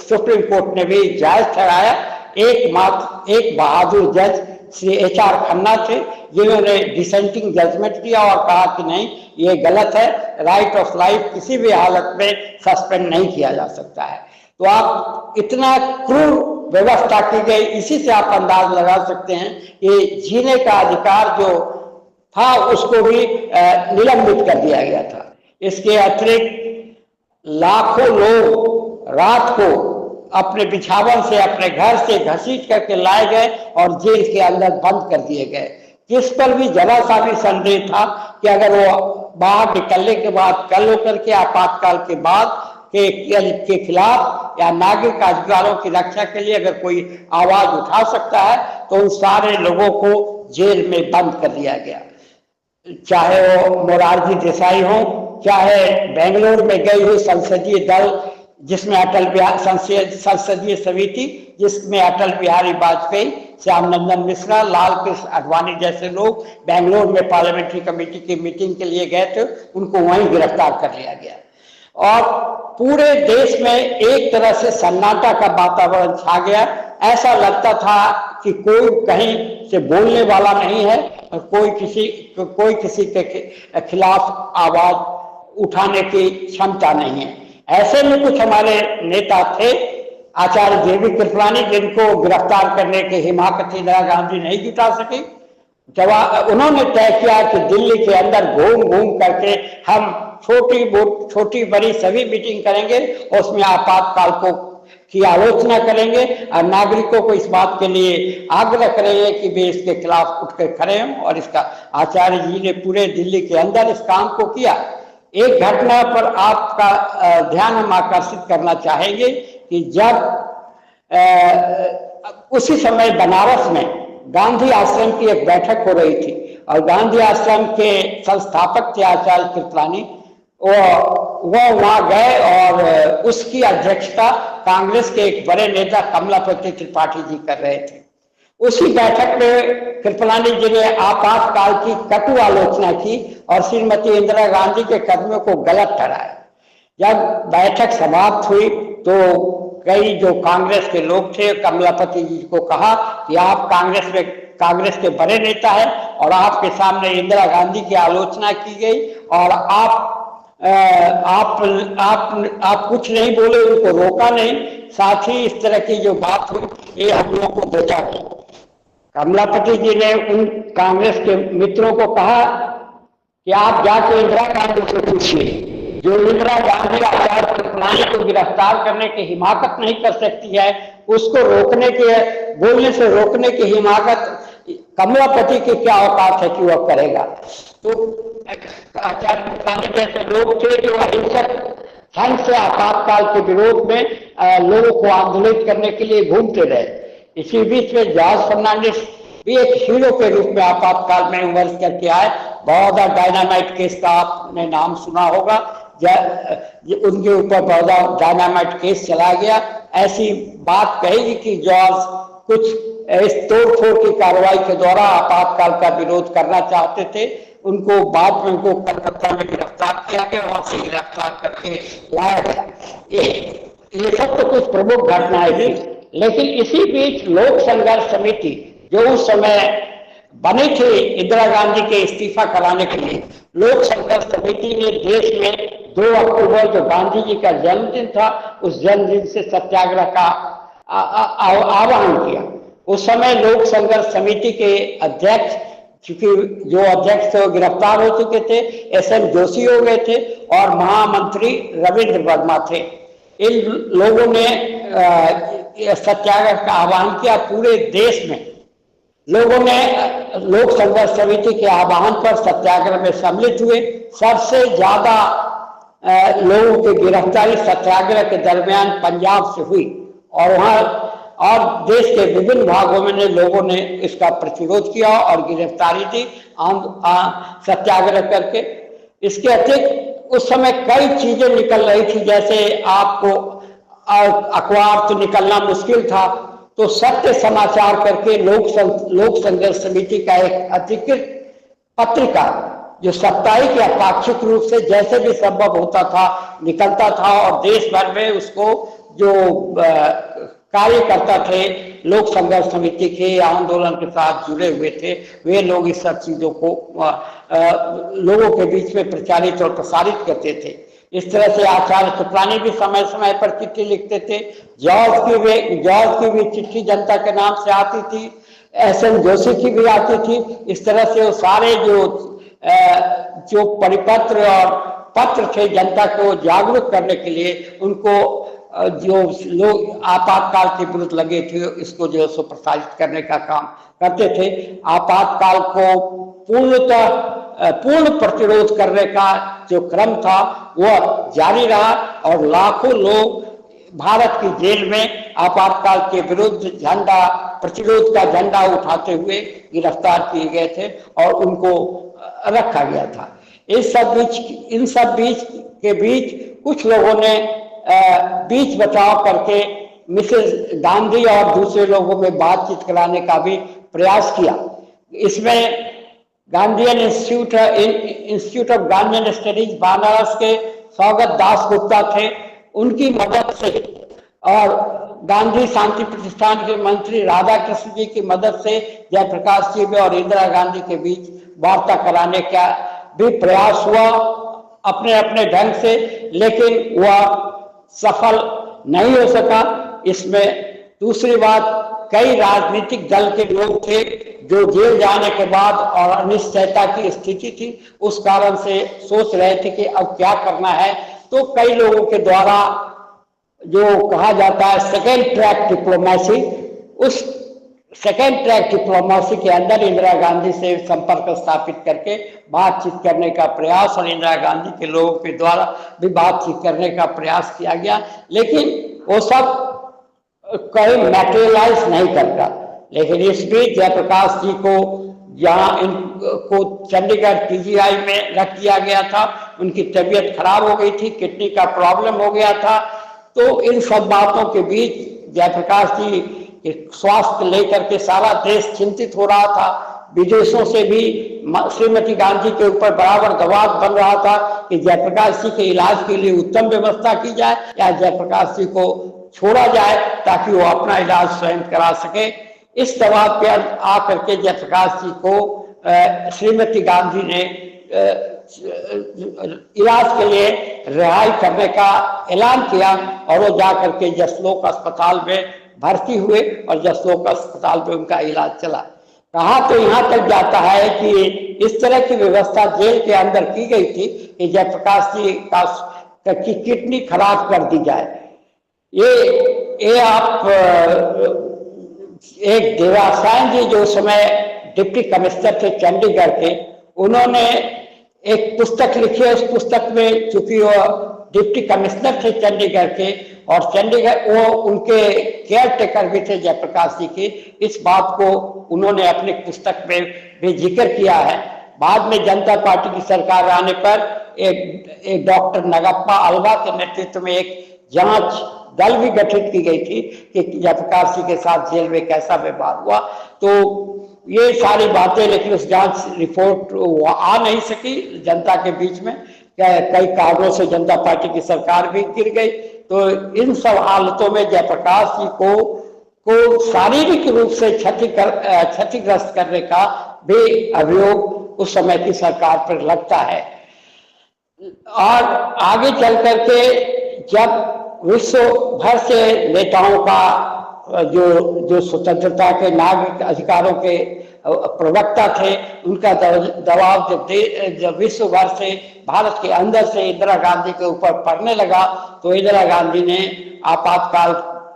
Speaker 1: सुप्रीम कोर्ट ने भी जायज ठहराया। एक बहादुर जज श्री HR खन्ना थे, जिन्होंने डिसेंटिंग जजमेंट दिया और कहा कि नहीं, ये गलत है, राइट ऑफ लाइफ किसी भी हालत में सस्पेंड नहीं किया जा सकता है। तो आप इतना क्रूर व्यवस्था की गई, इसी से आप अंदाज लगा सकते हैं कि जीने का अधिकार जो था उसको भी निलंबित कर दिया गया था। इसके अतिरिक्त लाखों लोग रात को अपने बिछावन से, अपने घर से घसीट करके लाए गए और जेल के अंदर बंद कर दिए गए। जिस पर भी जरा सा भी संदेह था कि अगर वो बाहर निकलने के बाद, कल होकर के आपातकाल के बाद के खिलाफ या नागरिक अधिकारों की रक्षा के लिए अगर कोई आवाज उठा सकता है तो उन सारे लोगों को जेल में बंद कर दिया गया। चाहे वो मोरारजी देसाई हो, चाहे बेंगलोर में गई हुई संसदीय दल जिसमें संसदीय समिति जिसमें अटल बिहारी वाजपेयी, श्याम नंदन मिश्रा, लाल कृष्ण आडवाणी जैसे लोग बेंगलोर में पार्लियामेंट्री कमेटी की मीटिंग के लिए गए थे, उनको वहीं गिरफ्तार कर लिया गया। और पूरे देश में एक तरह से सन्नाटा का वातावरण छा गया। ऐसा लगता था कि कोई कहीं से बोलने वाला नहीं है और कोई किसी के खिलाफ आवाज उठाने की क्षमता नहीं है। ऐसे में कुछ हमारे नेता थे, आचार्य जेबी कृपलानी, जिनको गिरफ्तार करने की हिमाकत इंदिरा गांधी नहीं जुटा सकी। जब उन्होंने तय किया कि दिल्ली के अंदर घूम घूम करके हम छोटी बड़ी सभी मीटिंग करेंगे और उसमें आपातकाल की आलोचना करेंगे और नागरिकों को इस बात के लिए आग्रह करेंगे कि वे इसके खिलाफ उठ कर खड़े हों। और इसका आचार्य जी ने पूरे दिल्ली के अंदर इस काम को किया। एक घटना पर आपका ध्यान हम आकर्षित करना चाहेंगे कि जब उसी समय बनारस में गांधी आश्रम की एक बैठक हो रही थी और गांधी आश्रम के संस्थापक थे आचार्य कृपलानी, वो वहां गए और उसकी अध्यक्षता कांग्रेस के एक बड़े नेता कमलापति त्रिपाठी जी कर रहे थे। उसी बैठक में कृपलानी जी ने आपातकाल की कटु आलोचना की और श्रीमती इंदिरा गांधी के कदमों को गलत ठहराया। जब बैठक समाप्त हुई तो कई जो कांग्रेस के लोग थे कमलापति जी को कहा कि आप कांग्रेस के बड़े नेता हैं और आपके सामने इंदिरा गांधी की आलोचना की गई और आप कुछ नहीं बोले, उनको रोका नहीं, साथ ही इस तरह की जो बात हुई ये हम लोगों को बेचा गया। कमलापति जी ने उन कांग्रेस के मित्रों को कहा कि आप जाके इंदिरा गांधी से पूछिए, जो इंदिरा गांधी आचार्य कृपलानी को गिरफ्तार करने की हिमाकत नहीं कर सकती है, उसको बोलने से रोकने की हिमाकत कमलापति की क्या औकात है कि वह करेगा। तो आचार्य कृपलानी जैसे लोग थे जो अहिंसक ढंग से आपातकाल के विरोध में लोगों को आंदोलित करने के लिए घूमते रहे। इसी बीच में जॉर्ज फर्नांडिस भी एक हीरो के रूप में आपातकाल में उमड़ करके आए। बड़ौदा डायनामाइट केस का आपने नाम सुना होगा, उनके ऊपर बड़ौदा डायनामाइट केस चला गया। ऐसी बात कहेगी कि जॉर्ज कुछ इस तोड़फोड़ की कार्रवाई के द्वारा आपातकाल का विरोध करना चाहते थे। उनको बाद में उनको कलकत्ता में गिरफ्तार किया गया, वहां से गिरफ्तार करके लाया गया। ये सब तो कुछ प्रमुख घटनाएं थी। लेकिन इसी बीच लोक संघर्ष समिति जो उस समय बनी थी इंदिरा गांधी के इस्तीफा कराने के लिए, लोक संघर्ष समिति ने देश में 2 अक्टूबर जो गांधी जी का जन्मदिन था उस जन्मदिन से सत्याग्रह का आह्वान किया। उस समय लोक संघर्ष समिति के अध्यक्ष, चूंकि जो अध्यक्ष थे वो गिरफ्तार हो चुके थे, एसएम जोशी हो गए थे और महामंत्री रविंद्र वर्मा थे। इन लोगों ने सत्याग्रह का आह्वान किया। पूरे देश में लोगों ने लोक संघर्ष समिति के आह्वान पर सत्याग्रह में सम्मिलित हुए। सबसे ज्यादा लोगों की गिरफ्तारी सत्याग्रह के दरमियान पंजाब से हुई और वहां और देश के विभिन्न भागों में लोगों ने इसका प्रतिरोध किया और गिरफ्तारी दी सत्याग्रह करके। इसके अतिरिक्त उस समय कई चीजें निकल रही थी, जैसे आपको अखबार तो निकलना मुश्किल था, तो सत्य समाचार करके लोक संघर्ष समिति का एक अधिकृत पत्रिका जो साप्ताहिक या पाक्षिक रूप से जैसे भी संभव होता था निकलता था और देश भर में उसको जो कार्यकर्ता थे लोक संघर्ष समिति के आंदोलन के साथ जुड़े हुए थे, वे लोग इस सब चीजों को लोगों के बीच में प्रचारित और प्रसारित करते थे। इस तरह से आचार्य कृपलानी भी समय समय पर चिट्ठी लिखते थे। जॉर्ज की भी चिट्ठी जनता के नाम से आती थी, एसएम जोशी की भी आती थी। इस तरह से वो सारे जो परिपत्र और पत्र थे जनता को जागरूक करने के लिए, उनको जो लोग आपातकाल के विरुद्ध लगे थे इसको जो है प्रसारित करने का काम करते थे। आपातकाल को पूर्ण प्रतिरोध करने का जो क्रम था वह जारी रहा और लाखों लोग भारत की जेल में आपातकाल के विरुद्ध प्रतिरोध का झंडा उठाते हुए गिरफ्तार किए गए थे और उनको रखा गया था। इन सब के बीच कुछ लोगों ने बीच बचाव करके मिसेस गांधी और दूसरे लोगों में बातचीत कराने का भी प्रयास किया। इसमें Gandhian institute of Gandhian studies Banaras के सौगत दास गुप्ता थे, उनकी मदद से और गांधी शांति प्रतिष्ठान के मंत्री राधा कृष्ण जी की मदद से जयप्रकाश जी और इंदिरा गांधी के बीच वार्ता कराने का भी प्रयास हुआ अपने अपने ढंग से, लेकिन वह सफल नहीं हो सका। इसमें दूसरी बात, कई राजनीतिक दल के लोग थे जो जेल जाने के बाद और अनिश्चयता की स्थिति थी, उस कारण से सोच रहे थे कि अब क्या करना है। तो कई लोगों के द्वारा जो कहा जाता है सेकेंड ट्रैक डिप्लोमेसी, उस सेकेंड ट्रैक डिप्लोमेसी के अंदर इंदिरा गांधी से संपर्क स्थापित करके बातचीत करने का प्रयास और इंदिरा गांधी के लोगों के द्वारा भी बातचीत करने का प्रयास किया गया, लेकिन वो सब कहीं मैटेरियलाइज नहीं करता। लेकिन इस बीच जयप्रकाश जी को जहाँ इनको चंडीगढ़ पीजीआई में रख दिया गया था, उनकी तबीयत खराब हो गई थी, किडनी का प्रॉब्लम हो गया था। तो इन सब बातों के बीच जयप्रकाश जी के स्वास्थ्य लेकर के सारा देश चिंतित हो रहा था। विदेशों से भी श्रीमती गांधी के ऊपर बराबर दबाव बन रहा था कि जयप्रकाश जी के इलाज के लिए उत्तम व्यवस्था की जाए या जयप्रकाश जी को छोड़ा जाए ताकि वो अपना इलाज स्वयं करा सके। इस दबाव पे आकर के जयप्रकाश जी को श्रीमती गांधी ने इलाज के लिए रिहाई करने का ऐलान किया और वो जाकर के जसलोक अस्पताल में भर्ती हुए और जसलोक अस्पताल में उनका इलाज चला। कहा तो यहाँ तक जाता है कि इस तरह की व्यवस्था जेल के अंदर की गई थी कि जयप्रकाश जी की किडनी खराब कर दी जाए। ये आप एक देवासायन जी जो समय डिप्टी कमिश्नर थे चंडीगढ़ के, उन्होंने एक पुस्तक लिखी है। उस पुस्तक में चूंकि वो डिप्टी कमिश्नर थे चंडीगढ़ के और चंडीगढ़ वो उनके केयर टेकर भी थे जयप्रकाश जी की, इस बात को उन्होंने अपनी पुस्तक में भी जिक्र किया है। बाद में जनता पार्टी की सरकार आने पर एक डॉक्टर नगप्पा अल्वा के नेतृत्व में एक जांच दल भी गठित की गई थी कि जयप्रकाश जी के साथ जेल में कैसा व्यवहार हुआ। तो ये सारी बातें, लेकिन उस जांच रिपोर्ट आ नहीं सकी जनता के बीच में, कई कारणों से जनता पार्टी की सरकार भी गिर गई। तो इन सब हालतों में जयप्रकाश जी को शारीरिक रूप से क्षतिग्रस्त करने का भी अभियोग उस समय की सरकार पर लगता है। और आगे चल करके जब विश्व भर से नेताओं का जो स्वतंत्रता के नागरिक अधिकारों के प्रवक्ता थे, उनका दबाव जब विश्व भर से भारत के अंदर से इंदिरा गांधी के ऊपर पड़ने लगा, तो इंदिरा गांधी ने आपातकाल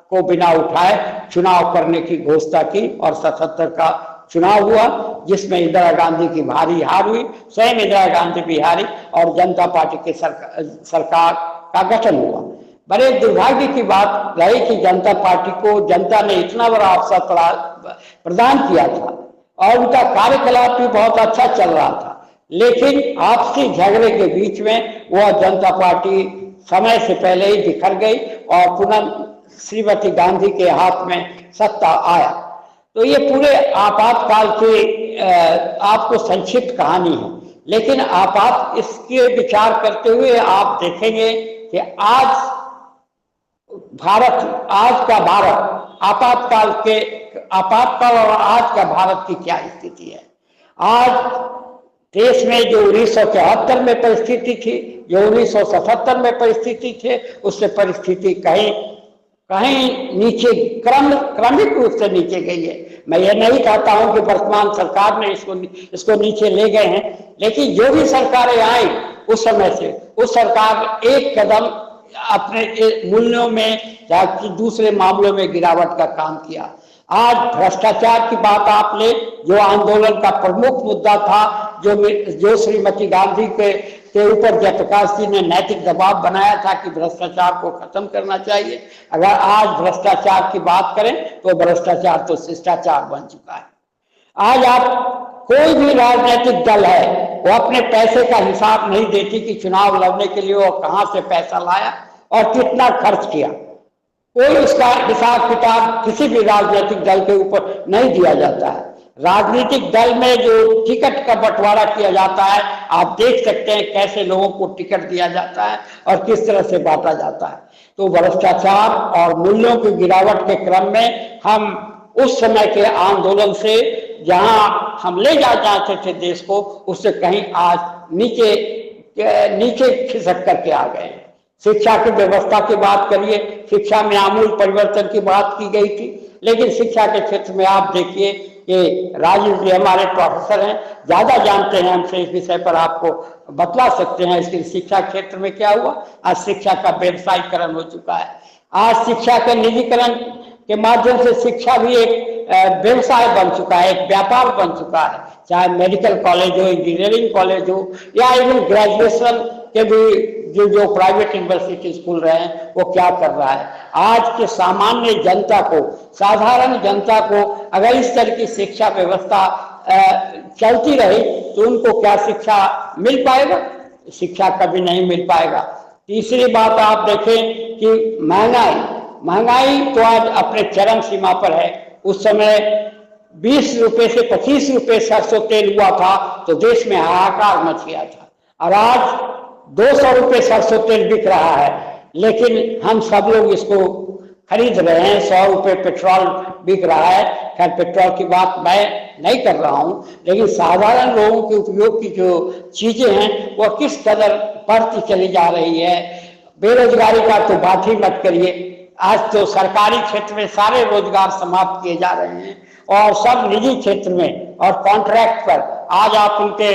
Speaker 1: को बिना उठाए चुनाव करने की घोषणा की और 77 का चुनाव हुआ, जिसमें इंदिरा गांधी की भारी हार हुई। स्वयं इंदिरा गांधी भी हारी और जनता पार्टी की सरकार का गठन हुआ। बड़े दुर्भाग्य की बात रही कि जनता पार्टी को जनता ने इतना बड़ा अवसर प्रदान किया था और उनका कार्यकलाप भी बहुत अच्छा चल रहा था, लेकिन आपसी झगड़े के बीच में वह जनता पार्टी समय से पहले ही बिखर गई और पुनः श्रीमती गांधी के हाथ में सत्ता आया। तो ये पूरे आपातकाल की आपको संक्षिप्त कहानी है, लेकिन आप इसके विचार करते हुए आप देखेंगे कि आज का भारत आपातकाल और आज का भारत की क्या स्थिति है। आज देश में जो 1974 में परिस्थिति थी, जो 1977 में परिस्थिति थी, उससे परिस्थिति कहीं नीचे क्रमिक रूप से नीचे गई है। मैं ये नहीं कहता हूं कि वर्तमान सरकार ने इसको नीचे ले गए हैं, लेकिन जो भी सरकारें आई उस समय से उस सरकार एक कदम अपने मूल्यों में या दूसरे मामलों में गिरावट का काम किया। आज भ्रष्टाचार की बात आप ले, जो आंदोलन का प्रमुख मुद्दा था, जो श्रीमती गांधी के ऊपर जयप्रकाश जी ने नैतिक दबाव बनाया था कि भ्रष्टाचार को खत्म करना चाहिए। अगर आज भ्रष्टाचार की बात करें तो भ्रष्टाचार तो शिष्टाचार बन चुका है। आज आप कोई भी राजनीतिक दल है, वो अपने पैसे का हिसाब नहीं देती कि चुनाव लड़ने के लिए वो कहां से पैसा लाया और कितना खर्च किया। कोई उसका हिसाब किताब किसी भी राजनीतिक दल के ऊपर नहीं दिया जाता है। राजनीतिक दल में जो टिकट का बंटवारा किया जाता है, आप देख सकते हैं कैसे लोगों को टिकट दिया जाता है और किस तरह से बांटा जाता है। तो भ्रष्टाचार और मूल्यों की गिरावट के क्रम में हम उस समय के आंदोलन से जहां हम ले जा चाहते थे देश को, उससे कहीं आज नीचे खिसक करके आ गए हैं। शिक्षा की व्यवस्था की बात करिए, शिक्षा में आमूल परिवर्तन की बात की गई थी, लेकिन शिक्षा के क्षेत्र में आप देखिए कि राजीव जी हमारे प्रोफेसर हैं, ज्यादा जानते हैं हमसे इस विषय पर, आपको बतला सकते हैं इसके शिक्षा क्षेत्र में क्या हुआ। आज शिक्षा का व्यवसायीकरण हो चुका है। आज शिक्षा के निजीकरण के माध्यम से शिक्षा भी एक व्यवसाय बन चुका है, एक व्यापार बन चुका है। चाहे मेडिकल कॉलेज हो, इंजीनियरिंग कॉलेज हो, या इवन ग्रेजुएशन के भी जो प्राइवेट यूनिवर्सिटी स्कूल रहे हैं वो क्या कर रहा है। आज के सामान्य जनता को, साधारण जनता को अगर इस तरह की शिक्षा व्यवस्था चलती रही तो उनको क्या शिक्षा मिल पाएगा? शिक्षा कभी नहीं मिल पाएगा। तीसरी बात आप देखें कि महंगाई तो आज अपने चरम सीमा पर है। उस समय 20 रुपए से 25 रुपए सरसों तेल हुआ था तो देश में हाहाकार मच गया था, और आज 200 रुपए सरसों तेल बिक रहा है, लेकिन हम सब लोग इसको खरीद रहे हैं। 100 रुपए पेट्रोल बिक रहा है। खैर, पेट्रोल की बात मैं नहीं कर रहा हूं, लेकिन साधारण लोगों के उपयोग की जो चीजें हैं वह किस कदर बढ़ती चली जा रही है। बेरोजगारी का तो बात ही मत करिए। आज तो सरकारी क्षेत्र में सारे रोजगार समाप्त किए जा रहे हैं और सब निजी क्षेत्र में और कॉन्ट्रैक्ट पर आज आप उनके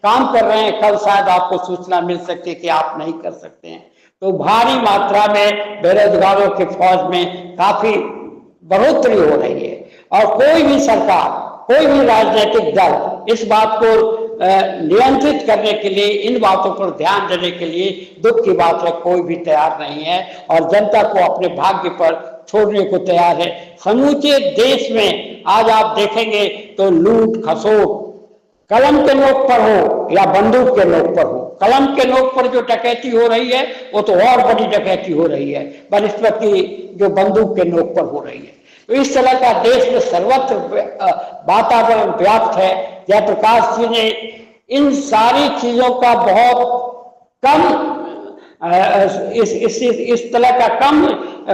Speaker 1: काम कर रहे हैं, कल शायद आपको सूचना मिल सकती है कि आप नहीं कर सकते हैं। तो भारी मात्रा में बेरोजगारों की फौज में काफी बढ़ोतरी हो रही है, और कोई भी सरकार, कोई भी राजनीतिक दल इस बात को नियंत्रित करने के लिए, इन बातों पर ध्यान देने के लिए, दुख की बात है, कोई भी तैयार नहीं है और जनता को अपने भाग्य पर छोड़ने को तैयार है। समूचे देश में आज आप देखेंगे तो लूट खसोट कलम के नोक पर हो या बंदूक के नोक पर हो। कलम के नोक पर जो डकैती हो रही है वो तो और बड़ी डकैती हो रही है बनिस्बत की जो बंदूक के नोक पर हो रही है। तो इस तरह का देश में सर्वत्र वातावरण व्याप्त है। जयप्रकाश जी ने इन सारी चीजों का बहुत कम इस तरह का कम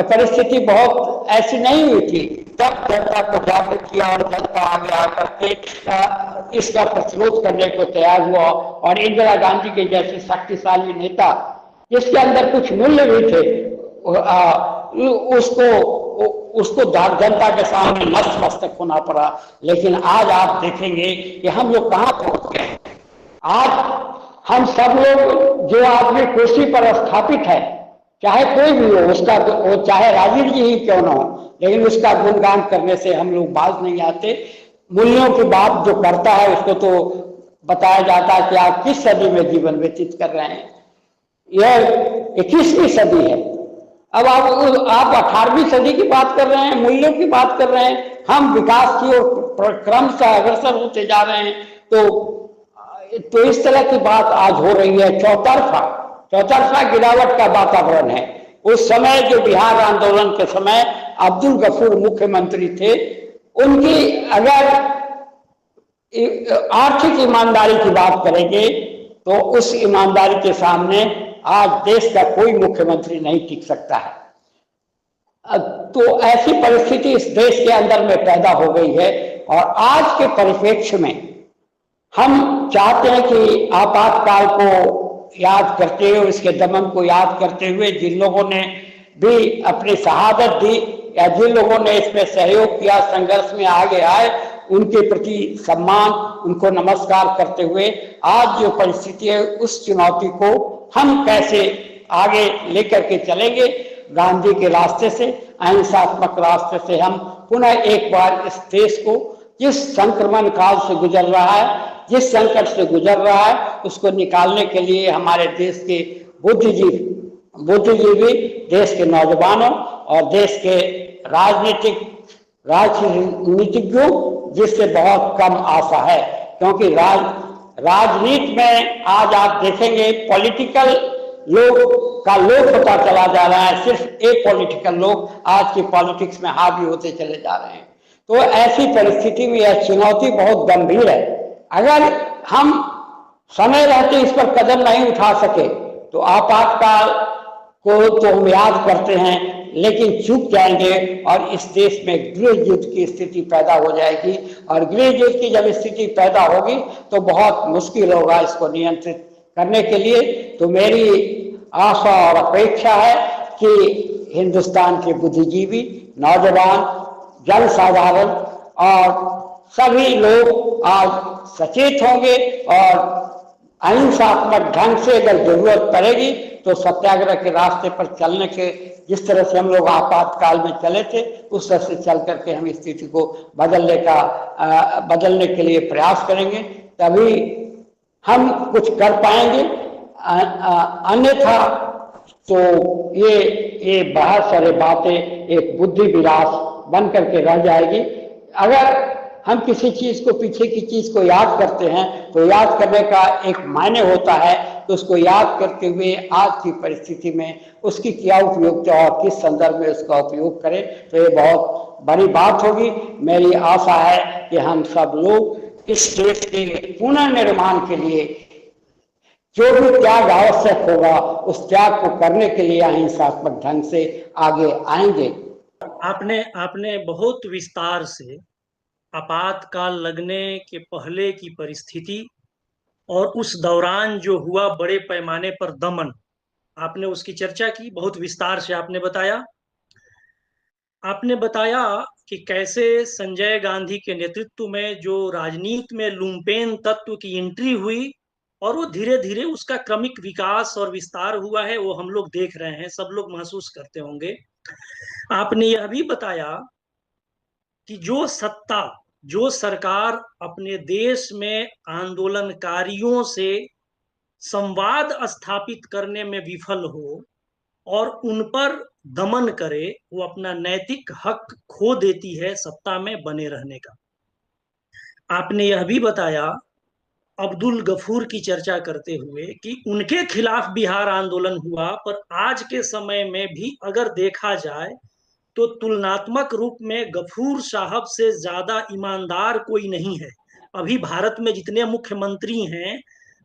Speaker 1: परिस्थिति बहुत ऐसी नहीं हुई थी। तब जनता को जागृत किया और जनता आगे आकर के इसका प्रतिरोध करने को तैयार हुआ, और इंदिरा गांधी के जैसे शक्तिशाली नेता जिसके अंदर कुछ मूल्य भी थे उसको जनता के सामने नतमस्तक होना पड़ा। लेकिन आज आप देखेंगे कि हम लोग कहाँ पहुंच गए। आज हम सब लोग, जो आदमी कुर्सी पर स्थापित है, चाहे कोई भी हो, उसका वो चाहे राजीव जी ही क्यों ना हो, लेकिन उसका गुणगान करने से हम लोग बाज नहीं आते। मूल्यों की बात जो करता है उसको तो बताया जाता है कि आप किस सदी में जीवन व्यतीत कर रहे हैं। यह 21वीं सदी है। अब आप 18वीं सदी की बात कर रहे हैं, मूल्यों की बात कर रहे हैं। हम विकास की ओर क्रमशः अग्रसर होते जा रहे हैं। तो इस तरह की बात आज हो रही है। चौतरफा गिरावट का वातावरण है। उस समय जो बिहार आंदोलन के समय अब्दुल गफूर मुख्यमंत्री थे, उनकी अगर आर्थिक ईमानदारी की बात करेंगे तो उस ईमानदारी के सामने आज देश का कोई मुख्यमंत्री नहीं टिक सकता है। तो ऐसी परिस्थिति इस देश के अंदर में पैदा हो गई है, और आज के परिप्रेक्ष्य में हम चाहते हैं कि आपातकाल को याद करते हुए, इसके दमन को याद करते हुए, जिन लोगों ने भी अपनी शहादत दी या जिन लोगों ने इसमें सहयोग किया, संघर्ष में आगे आए, उनके प्रति सम्मान, उनको नमस्कार करते हुए आज जो परिस्थिति है उस चुनौती को हम कैसे आगे लेकर के चलेंगे। गांधी के रास्ते से, अहिंसात्मक रास्ते से हम पुनः एक बार इस देश को जिस संक्रमण काल से गुजर रहा है, जिस संकट से गुजर रहा है, उसको निकालने के लिए हमारे देश के बुद्धिजीवी, देश के नौजवानों और देश के राजनीतिज्ञों, जिससे बहुत कम आशा है। क्योंकि राजनीति में आज आप देखेंगे पॉलिटिकल लोग होता चला जा रहा है। सिर्फ एक पॉलिटिकल लोग आज की पॉलिटिक्स में हावी होते चले जा रहे हैं। तो ऐसी परिस्थिति में यह चुनौती बहुत गंभीर है। अगर हम समय रहते इस पर कदम नहीं उठा सके तो आपातकाल को तो हम याद करते हैं, लेकिन चूक जाएंगे और इस देश में गृह युद्ध की स्थिति पैदा हो जाएगी। और गृह युद्ध की जब स्थिति पैदा होगी तो बहुत मुश्किल होगा इसको नियंत्रित करने के लिए। तो मेरी आशा और अपेक्षा है कि हिंदुस्तान के बुद्धिजीवी, नौजवान, जन साधारण और सभी लोग आज सचेत होंगे और अहिंसात्मक ढंग से अगर जरूरत पड़ेगी तो सत्याग्रह के रास्ते पर चलने के, जिस तरह से हम लोग आपातकाल में चले थे उस तरह से चल करके हम स्थिति को बदलने के लिए प्रयास करेंगे, तभी हम कुछ कर पाएंगे। अन्यथा तो ये बहुत सारे बातें एक बुद्धि विलास बन करके रह जाएगी। अगर हम किसी चीज को, पीछे की चीज को याद करते हैं तो याद करने का एक मायने होता है, तो उसको याद करते हुए आज की परिस्थिति में उसकी क्या उपयोगिता और किस संदर्भ में उसका उपयोग करें, तो ये बहुत बड़ी बात होगी। मेरी आशा है कि हम सब लोग इस देश के पुनर्निर्माण के लिए जो भी त्याग आवश्यक होगा उस त्याग को करने के लिए अहिंसात्मक ढंग से आगे आएंगे।
Speaker 2: आपने बहुत विस्तार से आपातकाल लगने के पहले की परिस्थिति और उस दौरान जो हुआ बड़े पैमाने पर दमन, आपने उसकी चर्चा की, बहुत विस्तार से आपने बताया। आपने बताया कि कैसे संजय गांधी के नेतृत्व में जो राजनीति में लुम्पेन तत्व की एंट्री हुई और वो धीरे धीरे उसका क्रमिक विकास और विस्तार हुआ है, वो हम लोग देख रहे हैं, सब लोग महसूस करते होंगे। आपने यह भी बताया कि जो सरकार अपने देश में आंदोलनकारियों से संवाद स्थापित करने में विफल हो और उन पर दमन करे, वो अपना नैतिक हक खो देती है सत्ता में बने रहने का। आपने यह भी बताया अब्दुल गफूर की चर्चा करते हुए कि उनके खिलाफ बिहार आंदोलन हुआ, पर आज के समय में भी अगर देखा जाए तो तुलनात्मक रूप में गफूर साहब से ज्यादा ईमानदार कोई नहीं है। अभी भारत में जितने मुख्यमंत्री हैं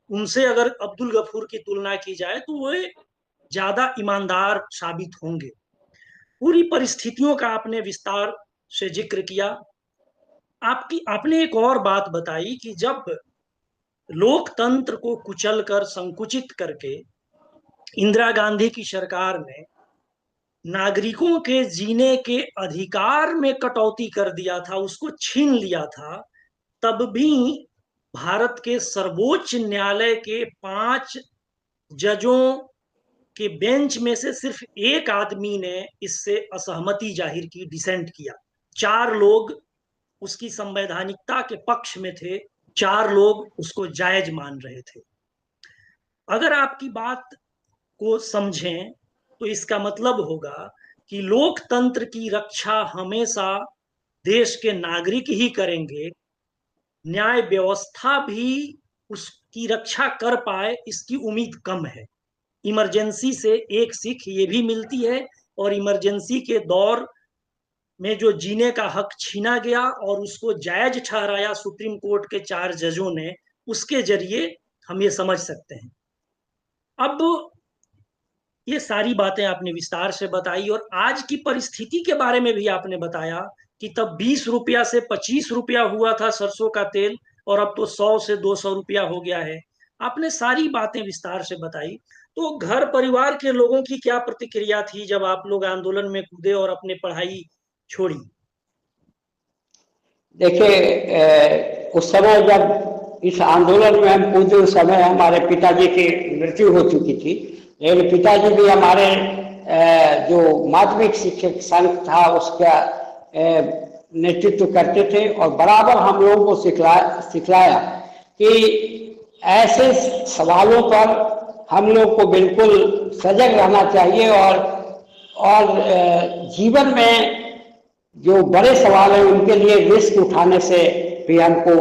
Speaker 2: उनसे अगर अब्दुल गफूर की तुलना की जाए तो वो ज्यादा ईमानदार साबित होंगे। पूरी परिस्थितियों का आपने विस्तार से जिक्र किया। आपने एक और बात बताई कि जब लोकतंत्र को कुचलकर, संकुचित करके इंदिरा गांधी की सरकार ने नागरिकों के जीने के अधिकार में कटौती कर दिया था, उसको छीन लिया था, तब भी भारत के सर्वोच्च न्यायालय के 5 जजों के बेंच में से सिर्फ एक आदमी ने इससे असहमति जाहिर की, डिसेंट किया। 4 लोग उसकी संवैधानिकता के पक्ष में थे, 4 लोग उसको जायज मान रहे थे। अगर आपकी बात को समझें तो इसका मतलब होगा कि लोकतंत्र की रक्षा हमेशा देश के नागरिक ही करेंगे, न्याय व्यवस्था भी उसकी रक्षा कर पाए इसकी उम्मीद कम है। इमरजेंसी से एक सीख ये भी मिलती है, और इमरजेंसी के दौर में जो जीने का हक छीना गया और उसको जायज ठहराया सुप्रीम कोर्ट के 4 जजों ने, उसके जरिए हम ये समझ सकते हैं। अब ये सारी बातें आपने विस्तार से बताई और आज की परिस्थिति के बारे में भी आपने बताया कि तब 20 रुपया से 25 रुपया हुआ था सरसों का तेल और अब तो 100 से 200 रुपया हो गया है। आपने सारी बातें विस्तार से बताई। तो घर परिवार के लोगों की क्या प्रतिक्रिया थी जब आप लोग आंदोलन में कूदे और अपने पढ़ाई छोड़ी?
Speaker 1: देखिए, उस समय जब इस आंदोलन में हम कूदे उस समय हमारे पिताजी की मृत्यु हो चुकी थी, लेकिन पिताजी भी हमारे जो माध्यमिक शिक्षक संघ था उसका नेतृत्व करते थे और बराबर हम लोगों को सिखलाया कि ऐसे सवालों पर हम लोग को बिल्कुल सजग रहना चाहिए और जीवन में जो बड़े सवाल हैं उनके लिए रिस्क उठाने से भी हमको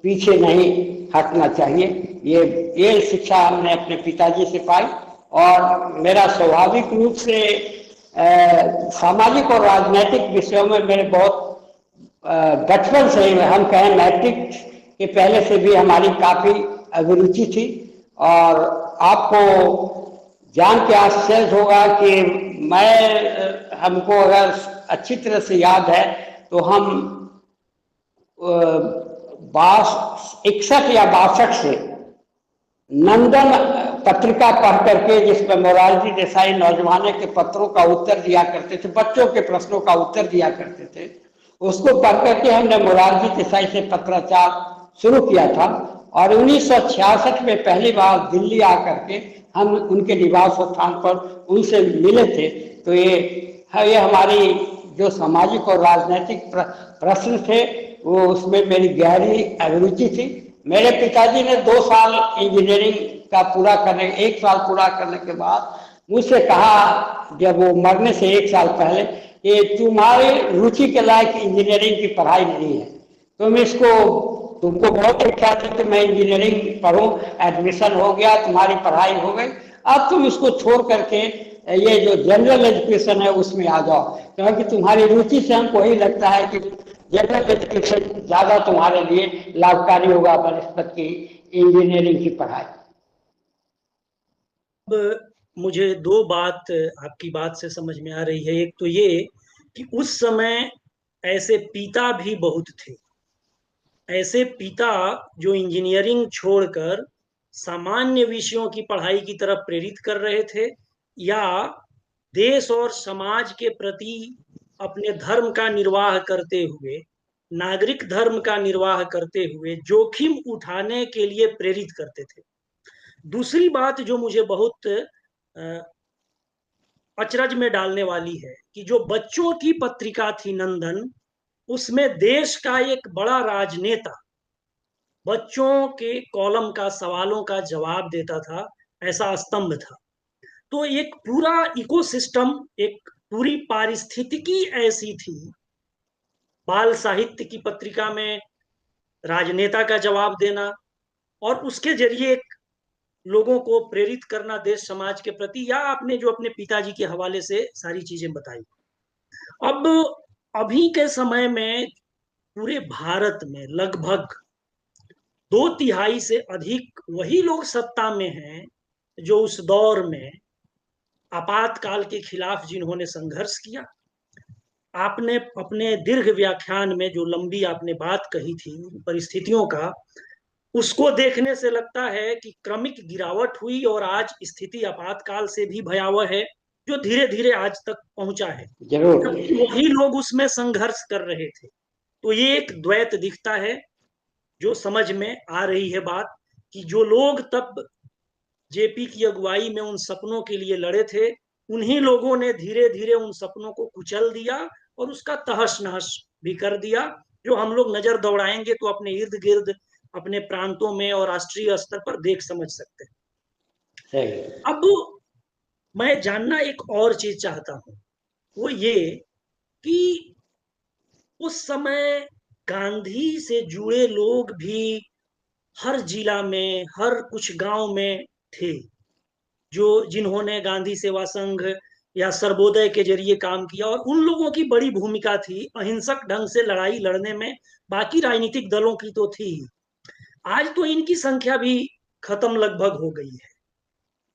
Speaker 1: पीछे नहीं हटना चाहिए। ये शिक्षा हमने अपने पिताजी से पाई और मेरा स्वाभाविक रूप से सामाजिक और राजनीतिक विषयों में मेरे बहुत बचपन से ही हम कहें मैट्रिक के पहले से भी हमारी काफी अभिरुचि थी। और आपको जान के आश्चर्य होगा कि हमको अगर अच्छी तरह से याद है तो हम 61 या 62 से नंदन पत्रिका पढ़ करके, जिसमें मोरारजी देसाई नौजवानों के पत्रों का उत्तर दिया करते थे, बच्चों के प्रश्नों का उत्तर दिया करते थे, उसको पढ़ करके हमने मोरारजी देसाई से पत्राचार शुरू किया था। और 1966 में पहली बार दिल्ली आकर के हम उनके निवास स्थान पर उनसे मिले थे। तो ये हमारी जो सामाजिक और राजनीतिक प्रश्न थे वो उसमें मेरी गहरी अभिरुचि थी। मेरे पिताजी ने 2 साल इंजीनियरिंग का 1 साल पूरा करने के बाद मुझसे कहा, जब वो मरने से 1 साल पहले, कि तुम्हारे रुचि के लायक इंजीनियरिंग की पढ़ाई नहीं है, तुमको बहुत इच्छा थी कि मैं इंजीनियरिंग पढूं, एडमिशन हो गया, तुम्हारी पढ़ाई हो गई, अब तुम इसको छोड़ करके ये जो जनरल एजुकेशन है उसमें आ जाओ, क्योंकि तुम्हारी रुचि से हमको यही लगता है कि जनरल एजुकेशन ज्यादा तुम्हारे लिए लाभकारी होगा बनस्पत की इंजीनियरिंग की पढ़ाई।
Speaker 2: अब मुझे 2 बात आपकी बात से समझ में आ रही है। एक तो ये कि उस समय ऐसे पिता भी बहुत थे, ऐसे पिता जो इंजीनियरिंग छोड़कर सामान्य विषयों की पढ़ाई की तरफ प्रेरित कर रहे थे, या देश और समाज के प्रति अपने धर्म का निर्वाह करते हुए, नागरिक धर्म का निर्वाह करते हुए जोखिम उठाने के लिए प्रेरित करते थे। दूसरी बात जो मुझे बहुत अचरज में डालने वाली है कि जो बच्चों की पत्रिका थी नंदन, उसमें देश का एक बड़ा राजनेता बच्चों के कॉलम का, सवालों का जवाब देता था, ऐसा स्तंभ था। तो एक पूरा इकोसिस्टम, एक पूरी पारिस्थितिकी ऐसी थी। बाल साहित्य की पत्रिका में राजनेता का जवाब देना और उसके जरिए लोगों को प्रेरित करना देश समाज के प्रति, या आपने जो अपने पिताजी के हवाले से सारी चीजें बताई। अब अभी के समय में पूरे भारत में लगभग 2/3 से अधिक वही लोग सत्ता में हैं जो उस दौर में आपातकाल के खिलाफ जिन्होंने संघर्ष किया। आपने अपने दीर्घ व्याख्यान में जो लंबी आपने बात कही थी परिस्थितियों का, उसको देखने से लगता है कि क्रमिक गिरावट हुई और आज स्थिति आपातकाल से भी भयावह है, जो धीरे धीरे आज तक पहुंचा है।
Speaker 1: जरूर
Speaker 2: वही लोग उसमें संघर्ष कर रहे थे। तो ये एक द्वैत दिखता है जो समझ में आ रही है बात, कि जो लोग तब जेपी की अगुवाई में उन सपनों के लिए लड़े थे, उन्हीं लोगों ने धीरे धीरे उन सपनों को कुचल दिया और उसका तहस नहस भी कर दिया, जो हम लोग नजर दौड़ाएंगे तो अपने इर्द गिर्द, अपने प्रांतों में और राष्ट्रीय स्तर पर देख समझ सकते हैं। अब मैं जानना एक और चीज चाहता हूं, वो ये कि उस समय गांधी से जुड़े लोग भी हर जिला में, हर कुछ गांव में थे, जिन्होंने गांधी सेवा संघ या सर्वोदय के जरिए काम किया, और उन लोगों की बड़ी भूमिका थी अहिंसक ढंग से लड़ाई लड़ने में। बाकी राजनीतिक दलों की तो थी, आज तो इनकी संख्या भी खत्म लगभग हो गई है,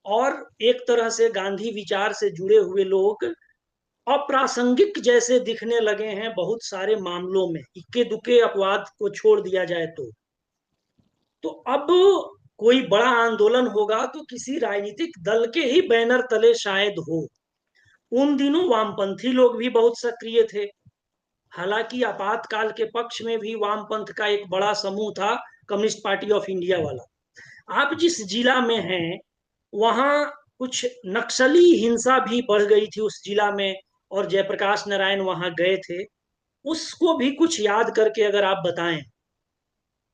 Speaker 2: और एक तरह से गांधी विचार से जुड़े हुए लोग अप्रासंगिक जैसे दिखने लगे हैं बहुत सारे मामलों में, इक्के दुक्के अपवाद को छोड़ दिया जाए तो अब कोई बड़ा आंदोलन होगा तो किसी राजनीतिक दल के ही बैनर तले शायद हो। उन दिनों वामपंथी लोग भी बहुत सक्रिय थे, हालांकि आपातकाल के पक्ष में भी वामपंथ का एक बड़ा समूह था, कम्युनिस्ट पार्टी ऑफ इंडिया वाला। आप जिस जिला में हैं वहां कुछ नक्सली हिंसा भी बढ़ गई थी उस जिला में, और जयप्रकाश नारायण वहां गए थे, उसको भी कुछ याद करके अगर आप बताएं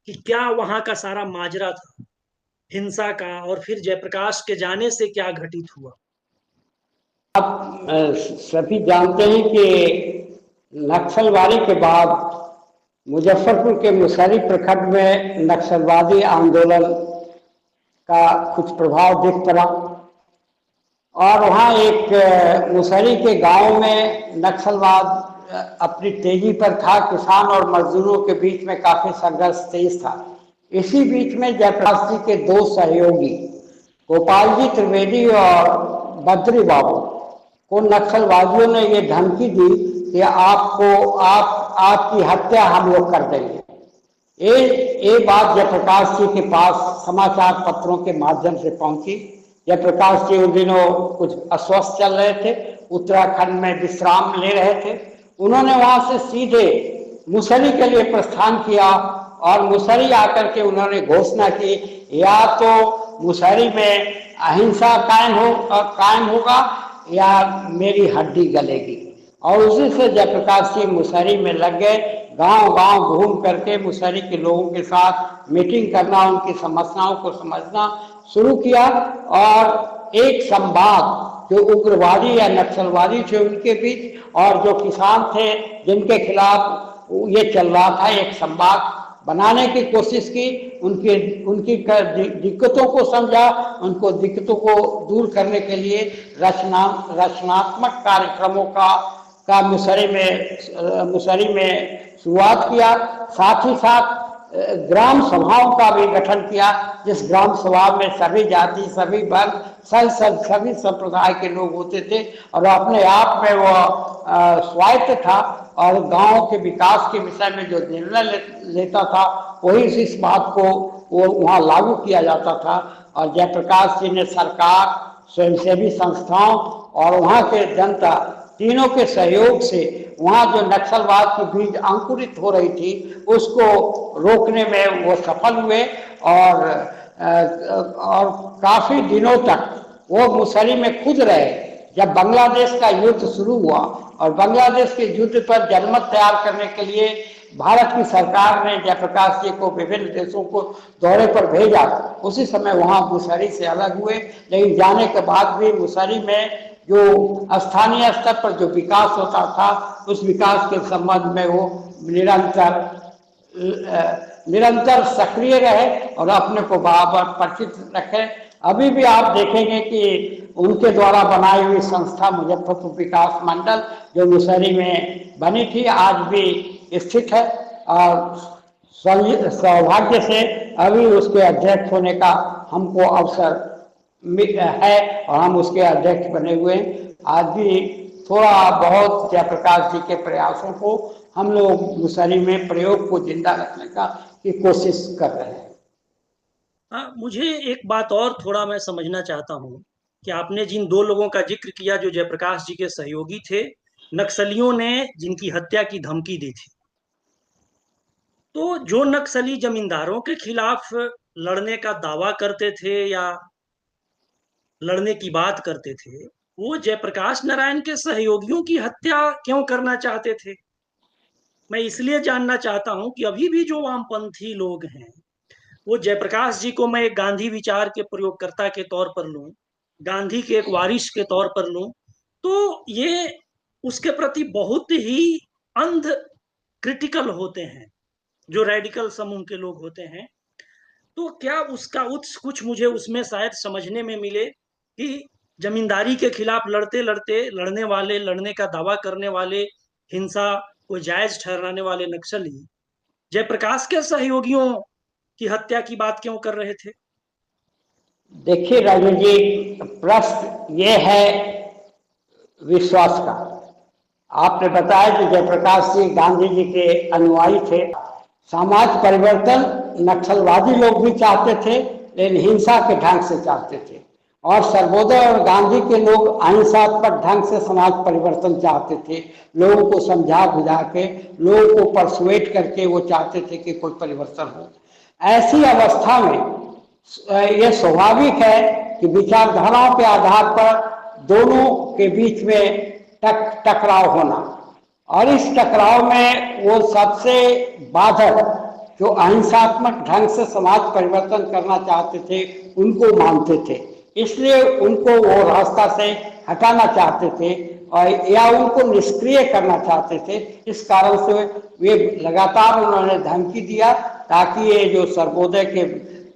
Speaker 2: कि क्या वहां का सारा माजरा था हिंसा का, और फिर जयप्रकाश के जाने से क्या घटित हुआ।
Speaker 1: आप सभी जानते हैं कि नक्सलवादी के बाद मुजफ्फरपुर के मुसहरी प्रखंड में नक्सलवादी आंदोलन का कुछ प्रभाव दिख पड़ा, और वहाँ एक मुसहरी के गांव में नक्सलवाद अपनी तेजी पर था, किसान और मजदूरों के बीच में काफी संघर्ष तेज था। इसी बीच में जयप्रकाश जी के दो सहयोगी गोपाल जी त्रिवेदी और बद्री बाबू को नक्सलवादियों ने ये धमकी दी कि आपकी हत्या हम लोग कर देंगे। ये बात जयप्रकाश जी के पास समाचार पत्रों के माध्यम से पहुंची। जयप्रकाश जी उन दिनों कुछ अस्वस्थ चल रहे थे, उत्तराखंड में विश्राम ले रहे थे। उन्होंने वहां से सीधे मुसहरी के लिए प्रस्थान किया और मुसहरी आकर के उन्होंने घोषणा की, या तो मुसहरी में अहिंसा कायम होगा या मेरी हड्डी गलेगी। और उसी से जयप्रकाश जी मुसहरी में लग गए। गांव-गांव घूम करके मुसहरी के लोगों के साथ मीटिंग करना, उनकी समस्याओं को समझना शुरू किया और एक संवाद जो उग्रवादी या नक्सलवादी थे उनके बीच और जो किसान थे जिनके खिलाफ ये चल रहा था, एक संवाद बनाने की कोशिश की। उनकी दिक्कतों को समझा, उनको दिक्कतों को दूर करने के लिए रचनात्मक कार्यक्रमों का मुसहरी में शुरुआत किया। साथ ही साथ ग्राम सभाओं का भी गठन किया, जिस ग्राम सभा में सभी जाति, सभी वर्ग, सभी संप्रदाय के लोग होते थे और अपने आप में वो स्वायत्त था और गांव के विकास के विषय में जो निर्णय लेता था वही इस बात को वो वहाँ लागू किया जाता था। और जयप्रकाश जी ने सरकार, स्वयंसेवी संस्थाओं और वहाँ के जनता तीनों के सहयोग से वहाँ जो नक्सलवाद की बीज अंकुरित हो रही थी उसको रोकने में वो सफल हुए और काफी दिनों तक वो मुसहरी में खुद रहे। जब बांग्लादेश का युद्ध शुरू हुआ और बांग्लादेश के युद्ध पर जनमत तैयार करने के लिए भारत की सरकार ने जयप्रकाश जी को विभिन्न देशों को दौरे पर भेजा, उसी समय वहाँ मुसहरी से अलग हुए। लेकिन जाने के बाद भी मुसहरी में जो स्थानीय स्तर पर जो विकास होता था उस विकास के संबंध में वो निरंतर सक्रिय रहे और अपने को बराबर परिचित रखे। अभी भी आप देखेंगे कि उनके द्वारा बनाई हुई संस्था मुजफ्फरपुर विकास मंडल जो मुसहरी में बनी थी आज भी स्थित है और सौभाग्य से अभी उसके अध्यक्ष होने का हमको अवसर है और हम उसके अध्यक्ष बने हुए हैं। आज भी थोड़ा बहुत जयप्रकाश जी के प्रयासों को हम लोग मुसहरी में प्रयोग को जिंदा रखने की कोशिश कर रहे हैं।
Speaker 2: मुझे एक बात और थोड़ा मैं समझना चाहता हूँ कि आपने जिन दो लोगों का जिक्र किया जो जयप्रकाश जी के सहयोगी थे, नक्सलियों ने जिनकी हत्या की धमकी दी थी, तो जो नक्सली जमींदारों के खिलाफ लड़ने का दावा करते थे या लड़ने की बात करते थे, वो जयप्रकाश नारायण के सहयोगियों की हत्या क्यों करना चाहते थे? मैं इसलिए जानना चाहता हूं कि अभी भी जो वामपंथी लोग हैं वो जयप्रकाश जी को मैं एक गांधी विचार के प्रयोगकर्ता के तौर पर लूं, गांधी के एक वारिस के तौर पर लूं, तो ये उसके प्रति बहुत ही अंध क्रिटिकल होते हैं जो रेडिकल समूह के लोग होते हैं। तो क्या उसका कुछ मुझे उसमें शायद समझने में मिले कि जमींदारी के खिलाफ लड़ने का दावा करने वाले, हिंसा को जायज ठहराने वाले नक्सली जयप्रकाश के सहयोगियों की हत्या की बात क्यों कर रहे थे?
Speaker 1: देखिए राजू जी, प्रश्न ये है विश्वास का। आपने बताया कि जयप्रकाश जी गांधी जी के अनुयायी थे। समाज परिवर्तन नक्सलवादी लोग भी चाहते थे लेकिन हिंसा के ढंग से चाहते थे और सर्वोदय और गांधी के लोग अहिंसात्मक ढंग से समाज परिवर्तन चाहते थे। लोगों को समझा बुझा के, लोगों को परसुएट करके वो चाहते थे कि कोई परिवर्तन हो। ऐसी अवस्था में यह स्वाभाविक है कि विचारधाराओं के आधार पर दोनों के बीच में टकराव होना और इस टकराव में वो सबसे बाधक जो अहिंसात्मक ढंग से समाज परिवर्तन करना चाहते थे उनको मानते थे, इसलिए उनको वो रास्ता से हटाना चाहते थे और या उनको निष्क्रिय करना चाहते थे। इस कारण से वे लगातार उन्होंने धमकी दिया ताकि ये जो सर्वोदय के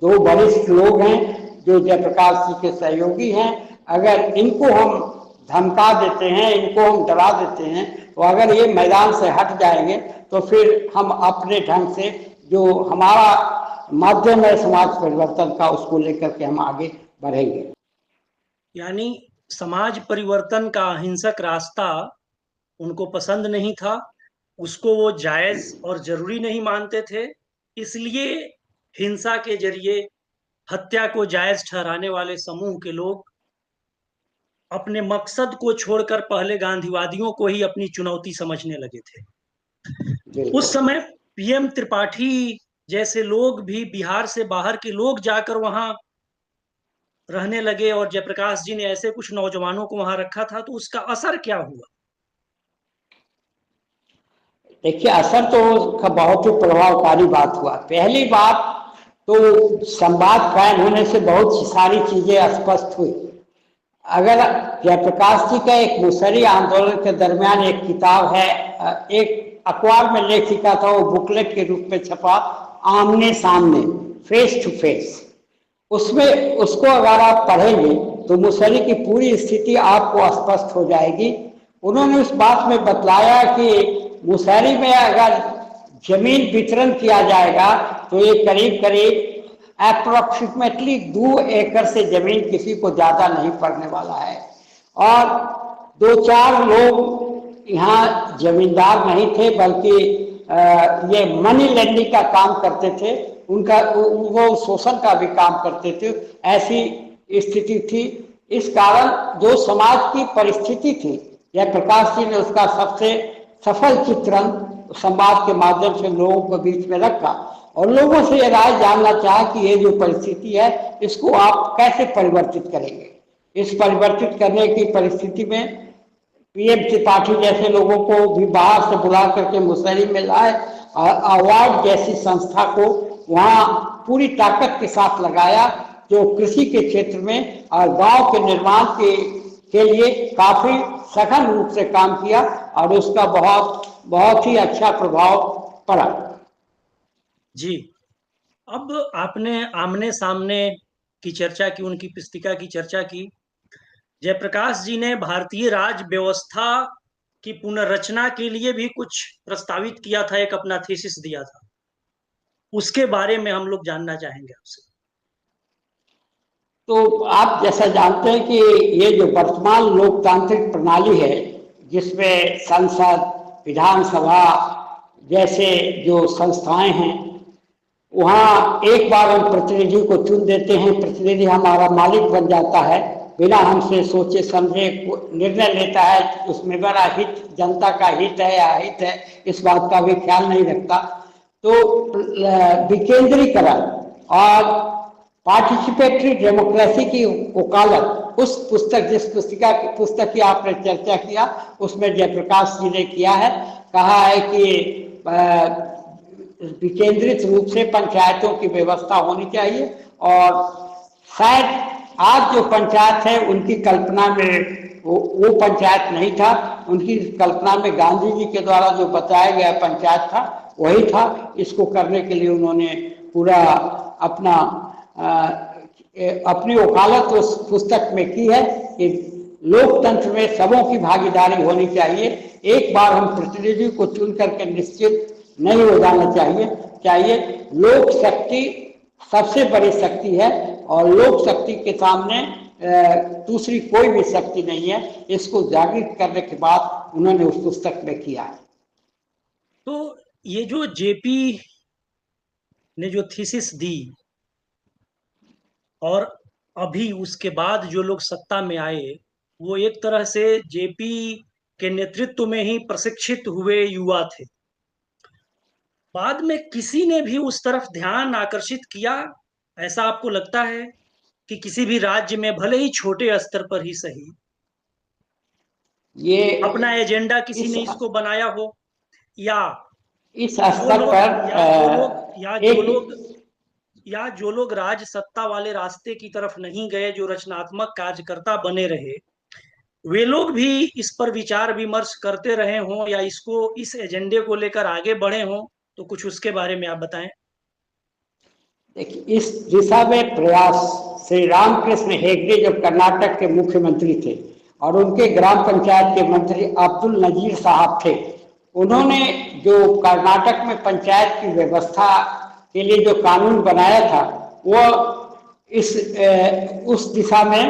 Speaker 1: दो वरिष्ठ लोग हैं जो जयप्रकाश जी के सहयोगी हैं, अगर इनको हम धमका देते हैं, इनको हम डरा देते हैं तो अगर ये मैदान से हट जाएंगे तो फिर हम अपने ढंग से जो हमारा माध्यम है समाज परिवर्तन का, उसको लेकर के हम आगे बढ़ेंगे।
Speaker 2: यानी समाज परिवर्तन का अहिंसक रास्ता उनको पसंद नहीं था, उसको वो जायज और जरूरी नहीं मानते थे, इसलिए हिंसा के जरिए हत्या को जायज ठहराने वाले समूह के लोग अपने मकसद को छोड़कर पहले गांधीवादियों को ही अपनी चुनौती समझने लगे थे। उस समय पीएम त्रिपाठी जैसे लोग भी, बिहार से बाहर के लोग जाकर वहां रहने लगे और जयप्रकाश जी ने ऐसे कुछ नौजवानों को वहां रखा था, तो उसका असर क्या हुआ?
Speaker 1: देखिए, असर तो उसका बहुत ही प्रभावकारी बात हुआ। पहली बात तो संवाद कायम होने से बहुत सारी चीजें स्पष्ट हुई। अगर जयप्रकाश जी का एक मुसहरी आंदोलन के दरमियान एक किताब है, एक अखबार में लेखिका था, वो बुकलेट के रूप में छपा, आमने सामने, फेस टू फेस। उसमें उसको अगर आप पढ़ेंगे तो मुसहरी की पूरी स्थिति आपको स्पष्ट हो जाएगी। उन्होंने उस बात में बतलाया कि मुसहरी में अगर जमीन वितरण किया जाएगा तो ये करीब करीब अप्रोक्सीमेटली 2 एकड़ से जमीन किसी को ज्यादा नहीं पड़ने वाला है। और 2-4 लोग यहाँ जमींदार नहीं थे, बल्कि ये मनी लेंडिंग का काम करते थे, उनका वो शोषण का भी काम करते थे, ऐसी स्थिति थी। इस कारण जो समाज की परिस्थिति थी, जयप्रकाश जी ने उसका सबसे सफल चित्रण संवाद के माध्यम से लोगों के बीच में रखा और लोगों से ये राय जानना चाहा कि ये जो परिस्थिति है इसको आप कैसे परिवर्तित करेंगे। इस परिवर्तित करने की परिस्थिति में पीएम त्रिपाठी जैसे लोगों को भी बाहर से बुला करके मुसहरी में लाए, अवार्ड जैसी संस्था को वहाँ पूरी ताकत के साथ लगाया, जो कृषि के क्षेत्र में और गांव के निर्माण के लिए काफी सघन रूप से काम किया और उसका बहुत ही अच्छा प्रभाव पड़ा।
Speaker 2: जी, अब आपने आमने सामने की चर्चा की, उनकी पुस्तिका की चर्चा की। जयप्रकाश जी ने भारतीय राज व्यवस्था की पुनर्रचना के लिए भी कुछ प्रस्तावित किया था, एक अपना थीसिस दिया था, उसके बारे में हम लोग जानना चाहेंगे आपसे।
Speaker 1: तो आप जैसा जानते हैं कि ये जो वर्तमान लोकतांत्रिक प्रणाली है, जिसमें संसद, विधानसभा जैसे जो संस्थाएं हैं, वहाँ एक बार हम प्रतिनिधि को चुन देते हैं, प्रतिनिधि हमारा मालिक बन जाता है, बिना हमसे सोचे समझे निर्णय लेता है, उसमें बड़ा हित, जनता का हित है या हित है इस बात का भी ख्याल नहीं रखता। तो विकेंद्रीकरण और पार्टिसिपेटरी डेमोक्रेसी की वकालत उस पुस्तक, जिस पुस्तक की आपने चर्चा किया, उसमें जयप्रकाश जी ने किया है। कहा है कि विकेंद्रित रूप से पंचायतों की व्यवस्था होनी चाहिए और शायद आज जो पंचायत है उनकी कल्पना में वो पंचायत नहीं था, उनकी कल्पना में गांधी जी के द्वारा जो बताया गया पंचायत था वही था। इसको करने के लिए उन्होंने पूरा अपनी वकालत उस पुस्तक में की है कि लोकतंत्र में सबों की भागीदारी होनी चाहिए। एक बार हम प्रतिनिधि को चुन करके निश्चित नहीं हो जाना चाहिए। लोक शक्ति सबसे बड़ी शक्ति है और लोक शक्ति के सामने दूसरी कोई भी शक्ति नहीं है। इसको जागृत करने के बाद उन्होंने उस पुस्तक में किया है।
Speaker 2: तो ये जो जेपी ने जो थीसिस दी और अभी उसके बाद जो लोग सत्ता में आए, वो एक तरह से जेपी के नेतृत्व में ही प्रशिक्षित हुए युवा थे। बाद में किसी ने भी उस तरफ ध्यान आकर्षित किया, ऐसा आपको लगता है कि किसी भी राज्य में, भले ही छोटे स्तर पर ही सही,
Speaker 1: ये
Speaker 2: अपना एजेंडा किसी ने इसको बनाया हो, या
Speaker 1: इस स्तर पर
Speaker 2: जो लोग राज सत्ता वाले रास्ते की तरफ नहीं गए, जो रचनात्मक कार्यकर्ता बने रहे, वे लोग भी इस पर विचार विमर्श करते रहे हों या इस एजेंडे को लेकर आगे बढ़े हों, तो कुछ उसके बारे में आप बताएं।
Speaker 1: देखिए, इस दिशा में प्रयास श्री रामकृष्ण हेगड़े जो कर्नाटक के मुख्यमंत्री थे, और उनके ग्राम पंचायत के मंत्री अब्दुल नजीर साहब थे। उन्होंने जो कर्नाटक में पंचायत की व्यवस्था के लिए जो कानून बनाया था वो उस दिशा में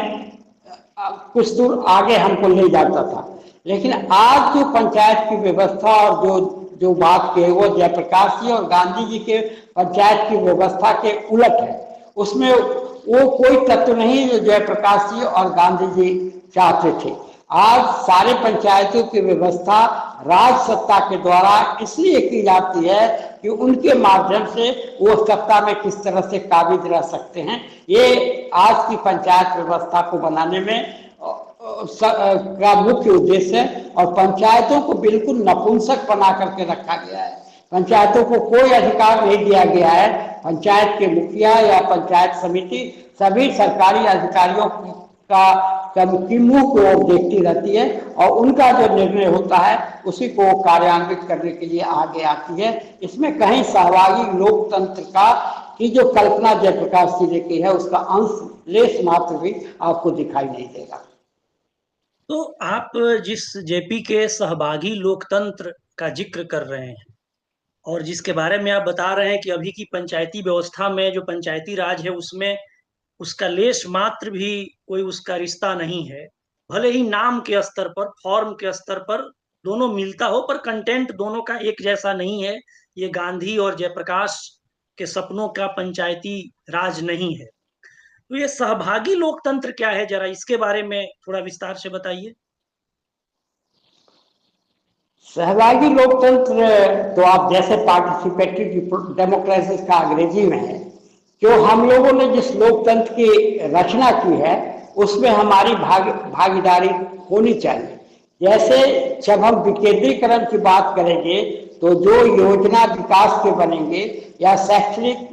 Speaker 1: कुछ दूर आगे हमको ले जाता था। लेकिन आज जो पंचायत की व्यवस्था और जो बात की है वो जयप्रकाश जी और गांधी जी के पंचायत की व्यवस्था के उलट है। उसमें वो कोई तत्व नहीं जो जयप्रकाश जी और गांधी जी चाहते थे। आज सारे पंचायतों की व्यवस्था राज सत्ता के द्वारा इसलिए की जाती है कि उनके माध्यम से वो सत्ता में किस तरह से काबिज रह सकते हैं। ये आज की पंचायत व्यवस्था को बनाने में का मुख्य उद्देश्य है। और पंचायतों को बिल्कुल नपुंसक बना करके रखा गया है। पंचायतों को कोई अधिकार नहीं दिया गया है। पंचायत के मुखिया या पंचायत समिति सभी सरकारी अधिकारियों की मुंह को देखती रहती है और उनका जो निर्णय होता है उसी को कार्यान्वित करने के लिए आगे आती है। इसमें कहीं सहभागी लोकतंत्र की जो कल्पना जयप्रकाश जी ने की है उसका अंश लेश मात्र भी आपको दिखाई नहीं देगा।
Speaker 2: तो आप जिस जेपी के सहभागी लोकतंत्र का जिक्र कर रहे हैं और जिसके बारे में आप बता रहे हैं कि अभी की पंचायती व्यवस्था में जो पंचायती राज है उसमें उसका लेश मात्र भी कोई उसका रिश्ता नहीं है, भले ही नाम के स्तर पर, फॉर्म के स्तर पर दोनों मिलता हो, पर कंटेंट दोनों का एक जैसा नहीं है। ये गांधी और जयप्रकाश के सपनों का पंचायती राज नहीं है। तो ये सहभागी लोकतंत्र क्या है, जरा इसके बारे में थोड़ा विस्तार से बताइए।
Speaker 1: सहभागी लोकतंत्र तो आप जैसे पार्टिसिपेटरी डेमोक्रेसी का अंग्रेजी में है, जो हम लोगों ने जिस लोकतंत्र की रचना की है उसमें हमारी भागीदारी होनी चाहिए। जैसे जब हम विकेंद्रीकरण की बात करेंगे तो जो योजना विकास के बनेंगे या शैक्षणिक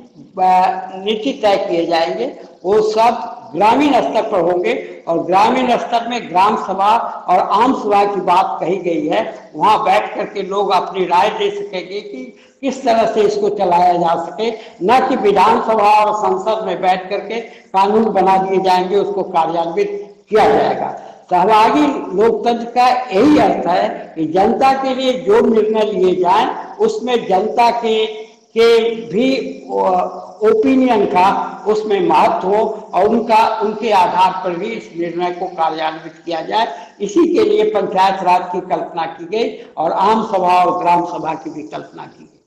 Speaker 1: नीति तय किए जाएंगे वो सब ग्रामीण स्तर पर होंगे और ग्रामीण स्तर में ग्राम सभा और आम सभा की बात कही गई है। वहां बैठ करके लोग अपनी राय दे सकेंगे कि किस तरह से इसको चलाया जा सके, न कि विधानसभा और संसद में बैठ करके कानून बना दिए जाएंगे, उसको कार्यान्वित किया जाएगा। सहभागी लोकतंत्र का यही अर्थ है कि जनता के लिए जो निर्णय लिए जाएं उसमें जनता के भी ओपिनियन का उसमें महत्व हो और उनके आधार पर भी इस निर्णय को कार्यान्वित किया जाए। इसी के लिए पंचायत राज की कल्पना की गई और आम सभा और ग्राम सभा की भी कल्पना की गई।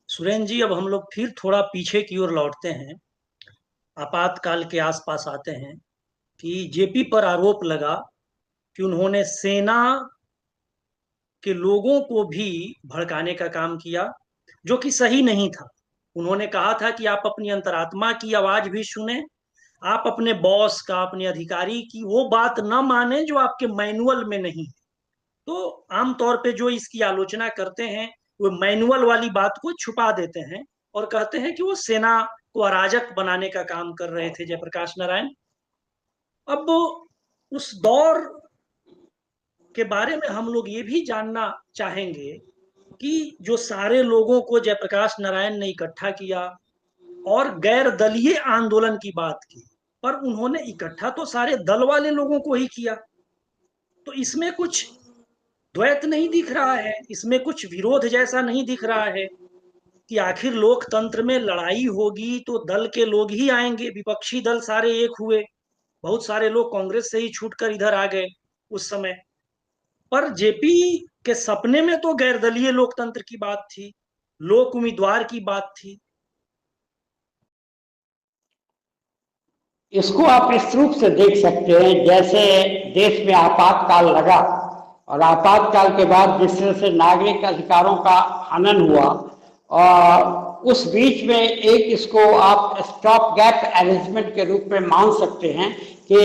Speaker 2: सुरेंद्र जी, अब हम लोग फिर थोड़ा पीछे की ओर लौटते हैं, आपातकाल के आसपास आते हैं कि जेपी पर आरोप लगा कि उन्होंने सेना के लोगों को भी भड़काने का काम किया, जो कि सही नहीं था। उन्होंने कहा था कि आप अपनी अंतरात्मा की आवाज भी सुने, आप अपने बॉस का, अपने अधिकारी की वो बात न माने जो आपके मैनुअल में नहीं है। तो आमतौर पे जो इसकी आलोचना करते हैं वो मैनुअल वाली बात को छुपा देते हैं और कहते हैं कि वो सेना को अराजक बनाने का काम कर रहे थे जयप्रकाश नारायण। अब उस दौर के बारे में हम लोग ये भी जानना चाहेंगे कि जो सारे लोगों को जयप्रकाश नारायण ने इकट्ठा किया और गैर दलीय आंदोलन की बात की, पर उन्होंने इकट्ठा तो सारे दल वाले लोगों को ही किया। तो इसमें कुछ द्वैत नहीं दिख रहा है, इसमें कुछ विरोध जैसा नहीं दिख रहा है कि आखिर लोकतंत्र में लड़ाई होगी तो दल के लोग ही आएंगे। विपक्षी दल सारे एक हुए, बहुत सारे लोग कांग्रेस से ही छूटकर इधर आ गए उस समय, पर जेपी के सपने में तो गैर दलीय लोकतंत्र की बात थी, लोक उम्मीदवार की बात थी।
Speaker 1: इसको आप इस रूप से देख सकते हैं, जैसे देश में आपातकाल लगा और आपातकाल के बाद जिस तरह से नागरिक अधिकारों का हनन हुआ और उस बीच में एक इसको आप स्टॉप गैप अरेंजमेंट के रूप में मान सकते हैं कि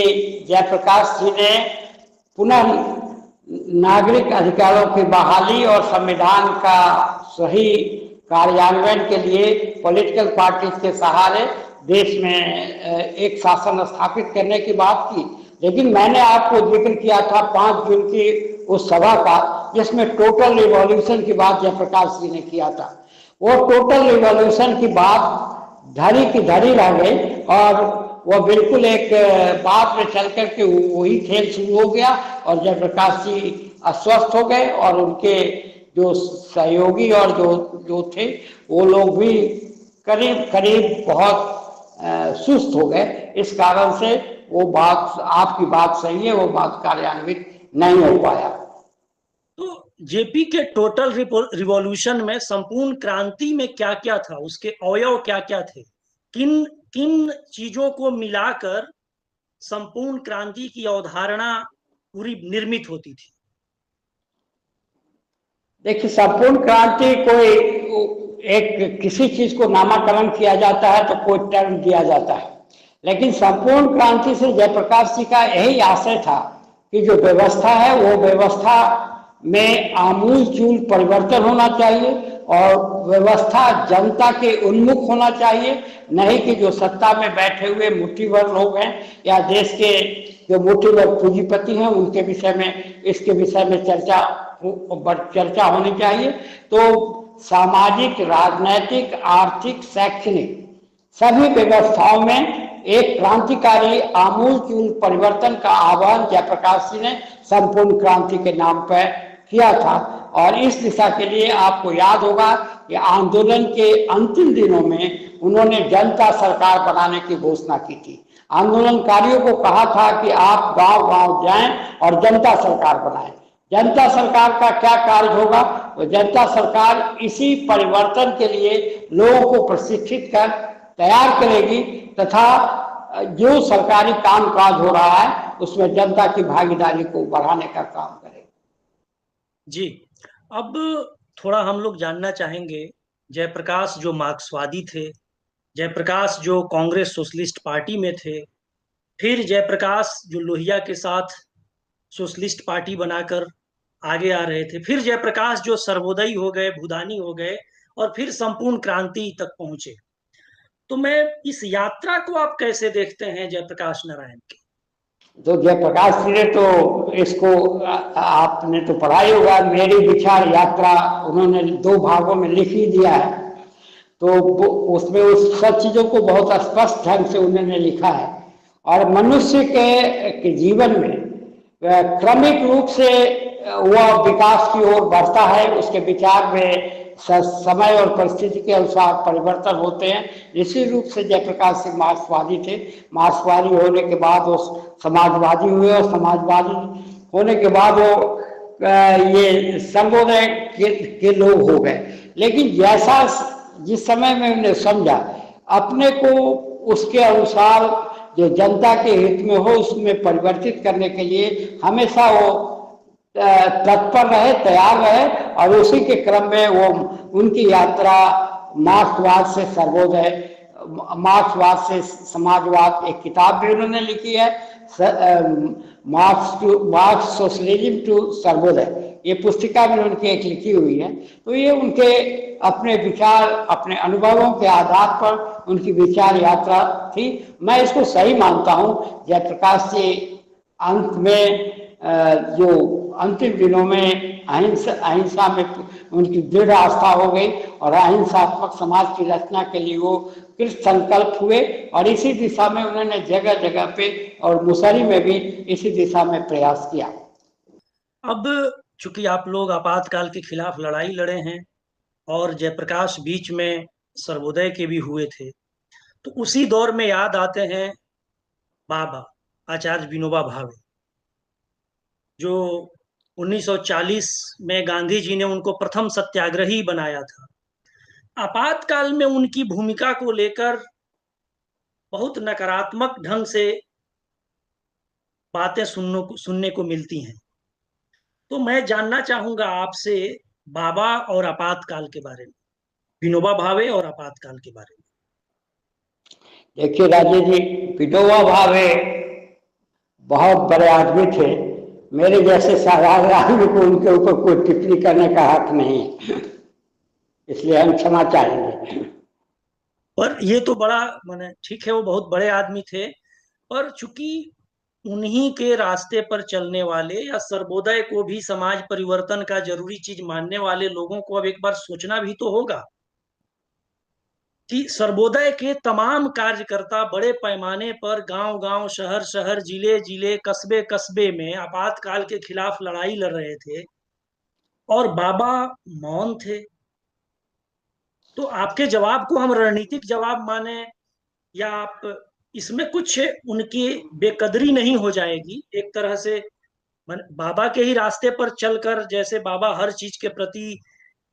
Speaker 1: जयप्रकाश जी ने पुनः नागरिक अधिकारों की बहाली और संविधान का सही कार्यान्वयन के लिए पॉलिटिकल पार्टीज के सहारे देश में एक शासन स्थापित करने की बात की। लेकिन मैंने आपको जिक्र किया था 5 जून की उस सभा का जिसमें टोटल रिवॉल्यूशन की बात जयप्रकाश जी ने किया था। वो टोटल रिवॉल्यूशन की बात धरी की धरी रह गई और वह बिल्कुल एक बात में चल करके वही खेल शुरू हो गया और जयप्रकाश जी अस्वस्थ हो गए और उनके जो सहयोगी और जो जो थे वो लोग भी करीब करीब बहुत सुस्त हो गए। इस कारण से वो बात, आपकी बात सही है, वो बात कार्यान्वित नहीं हो पाया।
Speaker 2: तो जेपी के टोटल रिवॉल्यूशन में, संपूर्ण क्रांति में क्या क्या था, उसके अवयव क्या क्या थे, किन किन चीजों को मिलाकर संपूर्ण क्रांति की अवधारणा पूरी निर्मित होती थी?
Speaker 1: देखिए, संपूर्ण क्रांति कोई एक किसी चीज को नामकरण किया जाता है तो कोई टर्म दिया जाता है, लेकिन संपूर्ण क्रांति से जयप्रकाश जी का यही आशय था कि जो व्यवस्था है वो व्यवस्था में आमूल चूल परिवर्तन होना चाहिए और व्यवस्था जनता के उन्मुख होना चाहिए, नहीं कि जो सत्ता में बैठे हुए मुट्ठी भर लोग हैं या देश के जो मुट्ठी भर पूंजीपति हैं उनके विषय में, इसके विषय में चर्चा होनी चाहिए। तो सामाजिक, राजनैतिक, आर्थिक, शैक्षणिक सभी व्यवस्थाओं में एक क्रांतिकारी आमूल चूल परिवर्तन का आह्वान जयप्रकाश जी ने संपूर्ण क्रांति के नाम पर किया था। और इस दिशा के लिए आपको याद होगा कि आंदोलन के अंतिम दिनों में उन्होंने जनता सरकार बनाने की घोषणा की थी। आंदोलनकारियों को कहा था कि आप गांव गांव जाएं और जनता सरकार बनाएं। जनता सरकार का क्या कार्य होगा? वो जनता सरकार इसी परिवर्तन के लिए लोगों को प्रशिक्षित कर तैयार करेगी तथा जो सरकारी कामकाज हो रहा है उसमें जनता की भागीदारी को बढ़ाने का काम करेगी।
Speaker 2: जी, अब थोड़ा हम लोग जानना चाहेंगे, जयप्रकाश जो मार्क्सवादी थे, जयप्रकाश जो कांग्रेस सोशलिस्ट पार्टी में थे, फिर जयप्रकाश जो लोहिया के साथ सोशलिस्ट पार्टी बनाकर आगे आ रहे थे, फिर जयप्रकाश जो सर्वोदयी हो गए, भूदानी हो गए और फिर संपूर्ण क्रांति तक पहुंचे। तो मैं इस यात्रा को आप कैसे देखते हैं जयप्रकाश नारायण की?
Speaker 1: तो जयप्रकाश जी ने तो इसको आपने तो पढ़ा ही होगा, मेरी विचार यात्रा उन्होंने 2 भागों में लिख ही दिया है। तो उसमें उस सब चीजों को बहुत स्पष्ट ढंग से उन्होंने लिखा है। और मनुष्य के जीवन में क्रमिक रूप से वह विकास की ओर बढ़ता है, उसके विचार में समय और परिस्थिति के अनुसार परिवर्तन होते हैं। निश्चित रूप से जयप्रकाश सिंह मार्क्सवादी थे। मार्क्सवादी होने के बाद वो समाजवादी हुए और समाजवादी होने के बाद वो ये सर्वोदय के लोग हो गए। लेकिन जैसा जिस समय में उन्हें समझा अपने को उसके अनुसार जो जनता के हित में हो उसमें परिवर्तित करने के लिए हमेशा वो तत्पर रहे, तैयार रहे। और उसी के क्रम में वो उनकी यात्रा मार्क्सवाद से सर्वोदय, मार्क्सवाद से समाजवाद, एक किताब भी उन्होंने लिखी है, मार्क्स सोशलिज्म टू सर्वोदय, ये पुस्तिका भी उनकी एक लिखी हुई है। तो ये उनके अपने विचार, अपने अनुभवों के आधार पर उनकी विचार यात्रा थी। मैं इसको सही मानता हूँ। जयप्रकाश जी अंत में जो अंतिम दिनों में अहिंसा में उनकी दृढ़ आस्था हो गई और अहिंसात्मक समाज की रचना के लिए वो कृत संकल्प हुए और इसी दिशा में उन्होंने जगह जगह पे और मुसहरी में भी इसी दिशा में प्रयास किया।
Speaker 2: अब चूंकि आप लोग आपातकाल के खिलाफ लड़ाई लड़े हैं और जयप्रकाश बीच में सर्वोदय के भी हुए थे, तो उसी दौर में याद आते हैं बाबा आचार्य विनोबा भावे, जो 1940 में गांधी जी ने उनको प्रथम सत्याग्रही बनाया था। आपातकाल में उनकी भूमिका को लेकर बहुत नकारात्मक ढंग से बातें सुनने को मिलती हैं। तो मैं जानना चाहूंगा आपसे बाबा और आपातकाल के बारे में, विनोबा भावे और आपातकाल के बारे में।
Speaker 1: देखिए राजेश जी, विनोबा भावे बहुत बड़े आदमी थे। मेरे जैसे साधारण आदमी को उनके ऊपर कोई टिप्पणी करने का हक नहीं है, इसलिए हम क्षमा चाहेंगे।
Speaker 2: पर ये तो बड़ा माने ठीक है, वो बहुत बड़े आदमी थे, पर चूंकि उन्हीं के रास्ते पर चलने वाले या सर्वोदय को भी समाज परिवर्तन का जरूरी चीज मानने वाले लोगों को अब एक बार सोचना भी तो होगा। कि सर्वोदय के तमाम कार्यकर्ता बड़े पैमाने पर गांव गांव, शहर शहर, जिले जिले, कस्बे कस्बे में आपातकाल के खिलाफ लड़ाई लड़ रहे थे और बाबा मौन थे। तो आपके जवाब को हम रणनीतिक जवाब माने, या आप इसमें कुछ उनकी बेकदरी नहीं हो जाएगी एक तरह से? बाबा के ही रास्ते पर चलकर, जैसे बाबा हर चीज के प्रति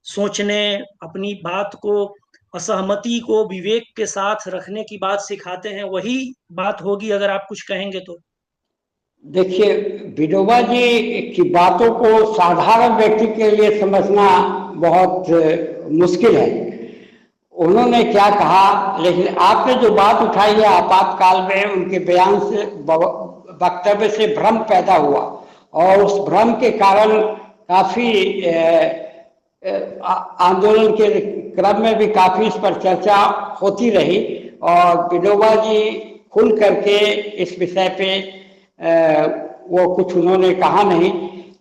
Speaker 2: सोचने, अपनी बात को, असहमति को विवेक के साथ रखने की बात सिखाते हैं, वही बात होगी अगर आप कुछ कहेंगे तो?
Speaker 1: देखिए, विनोबा जी की बातों को साधारण व्यक्ति के लिए समझना बहुत मुश्किल है। उन्होंने क्या कहा, लेकिन आपने जो बात उठाई है आपातकाल में, उनके बयान से, वक्तव्य से भ्रम पैदा हुआ और उस भ्रम के कारण काफी आंदोलन के क्रम में भी काफी इस पर चर्चा होती रही और विनोबा जी खुल करके इस विषय पे वो कुछ उन्होंने कहा नहीं।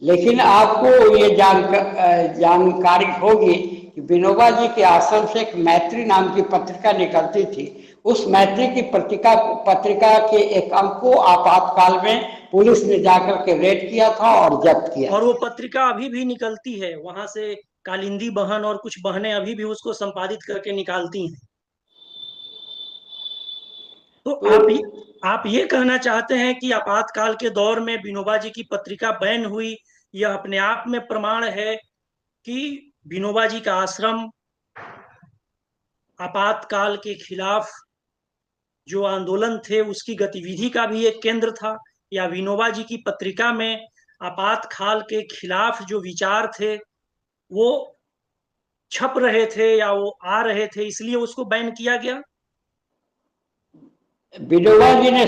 Speaker 1: लेकिन आपको ये जानकारी होगी कि विनोबा जी के आश्रम से एक मैत्री नाम की पत्रिका निकलती थी। उस मैत्री की पत्रिका के एक अंक को आपातकाल में पुलिस ने जाकर के रेड किया था और जब्त किया।
Speaker 2: और वो पत्रिका अभी भी निकलती है, वहां से कालिंदी बहन और कुछ बहनें अभी भी उसको संपादित करके निकालती हैं। तो आप ये कहना चाहते हैं कि आपातकाल के दौर में विनोबा जी की पत्रिका बैन हुई, यह अपने आप में प्रमाण है कि विनोबा जी का आश्रम आपातकाल के खिलाफ जो आंदोलन थे उसकी गतिविधि का भी एक केंद्र था, या विनोबा जी की पत्रिका में आपातकाल के खिलाफ जो विचार थे वो छप रहे थे या वो आ रहे थे, इसलिए उसको बैन किया गया?
Speaker 1: विनोबा जी ने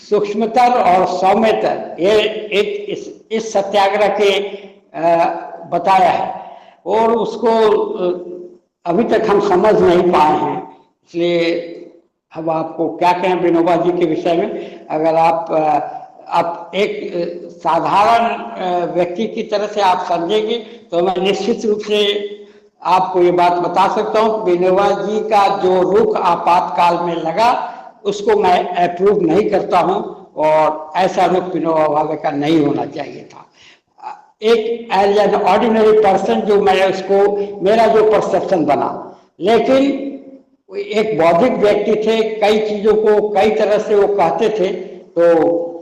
Speaker 1: सूक्ष्मतर और सौम्यतर ये एक इस सत्याग्रह के बताया है और उसको अभी तक हम समझ नहीं पाए हैं। इसलिए हम आपको क्या कहें विनोबा जी के विषय में। अगर आप एक साधारण व्यक्ति की तरह से आप समझेंगे तो मैं निश्चित रूप से आपको ये बात बता सकता हूँ कि विनोबा जी का जो रुख आपातकाल में लगा उसको मैं अप्रूव नहीं करता हूँ और ऐसा रुख विनोबा भावे का नहीं होना चाहिए था। एक एज एन ऑर्डिनरी पर्सन जो मैं उसको, मेरा जो परसेप्शन बना, लेकिन एक बौद्धिक व्यक्ति थे, कई चीजों को कई तरह से वो कहते थे, तो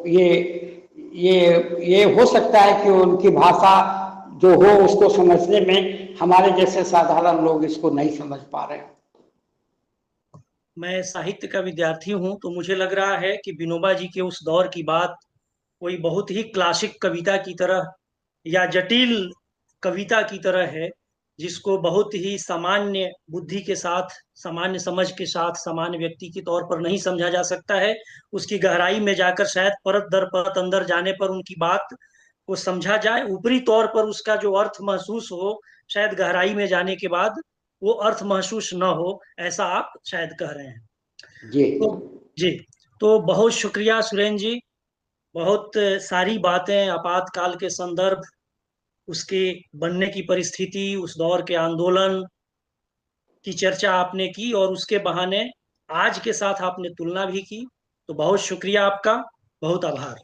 Speaker 1: ये हो सकता है कि उनकी भाषा जो हो उसको समझने में हमारे जैसे साधारण लोग इसको नहीं समझ पा रहे हैं।
Speaker 2: मैं साहित्य का विद्यार्थी हूं तो मुझे लग रहा है कि विनोबा जी के उस दौर की बात कोई बहुत ही क्लासिक कविता की तरह या जटिल कविता की तरह है, जिसको बहुत ही सामान्य बुद्धि के साथ, सामान्य समझ के साथ, सामान्य व्यक्ति के तौर पर नहीं समझा जा सकता है। उसकी गहराई में जाकर शायद परत दर परत अंदर जाने पर उनकी बात को समझा जाए। ऊपरी तौर पर उसका जो अर्थ महसूस हो, शायद गहराई में जाने के बाद वो अर्थ महसूस न हो, ऐसा आप शायद कह रहे हैं।
Speaker 1: जी
Speaker 2: जी, तो बहुत शुक्रिया सुरेंद्र जी। बहुत सारी बातें आपातकाल के संदर्भ, उसके बनने की परिस्थिति, उस दौर के आंदोलन की चर्चा आपने की और उसके बहाने आज के साथ आपने तुलना भी की। तो बहुत शुक्रिया आपका, बहुत आभार।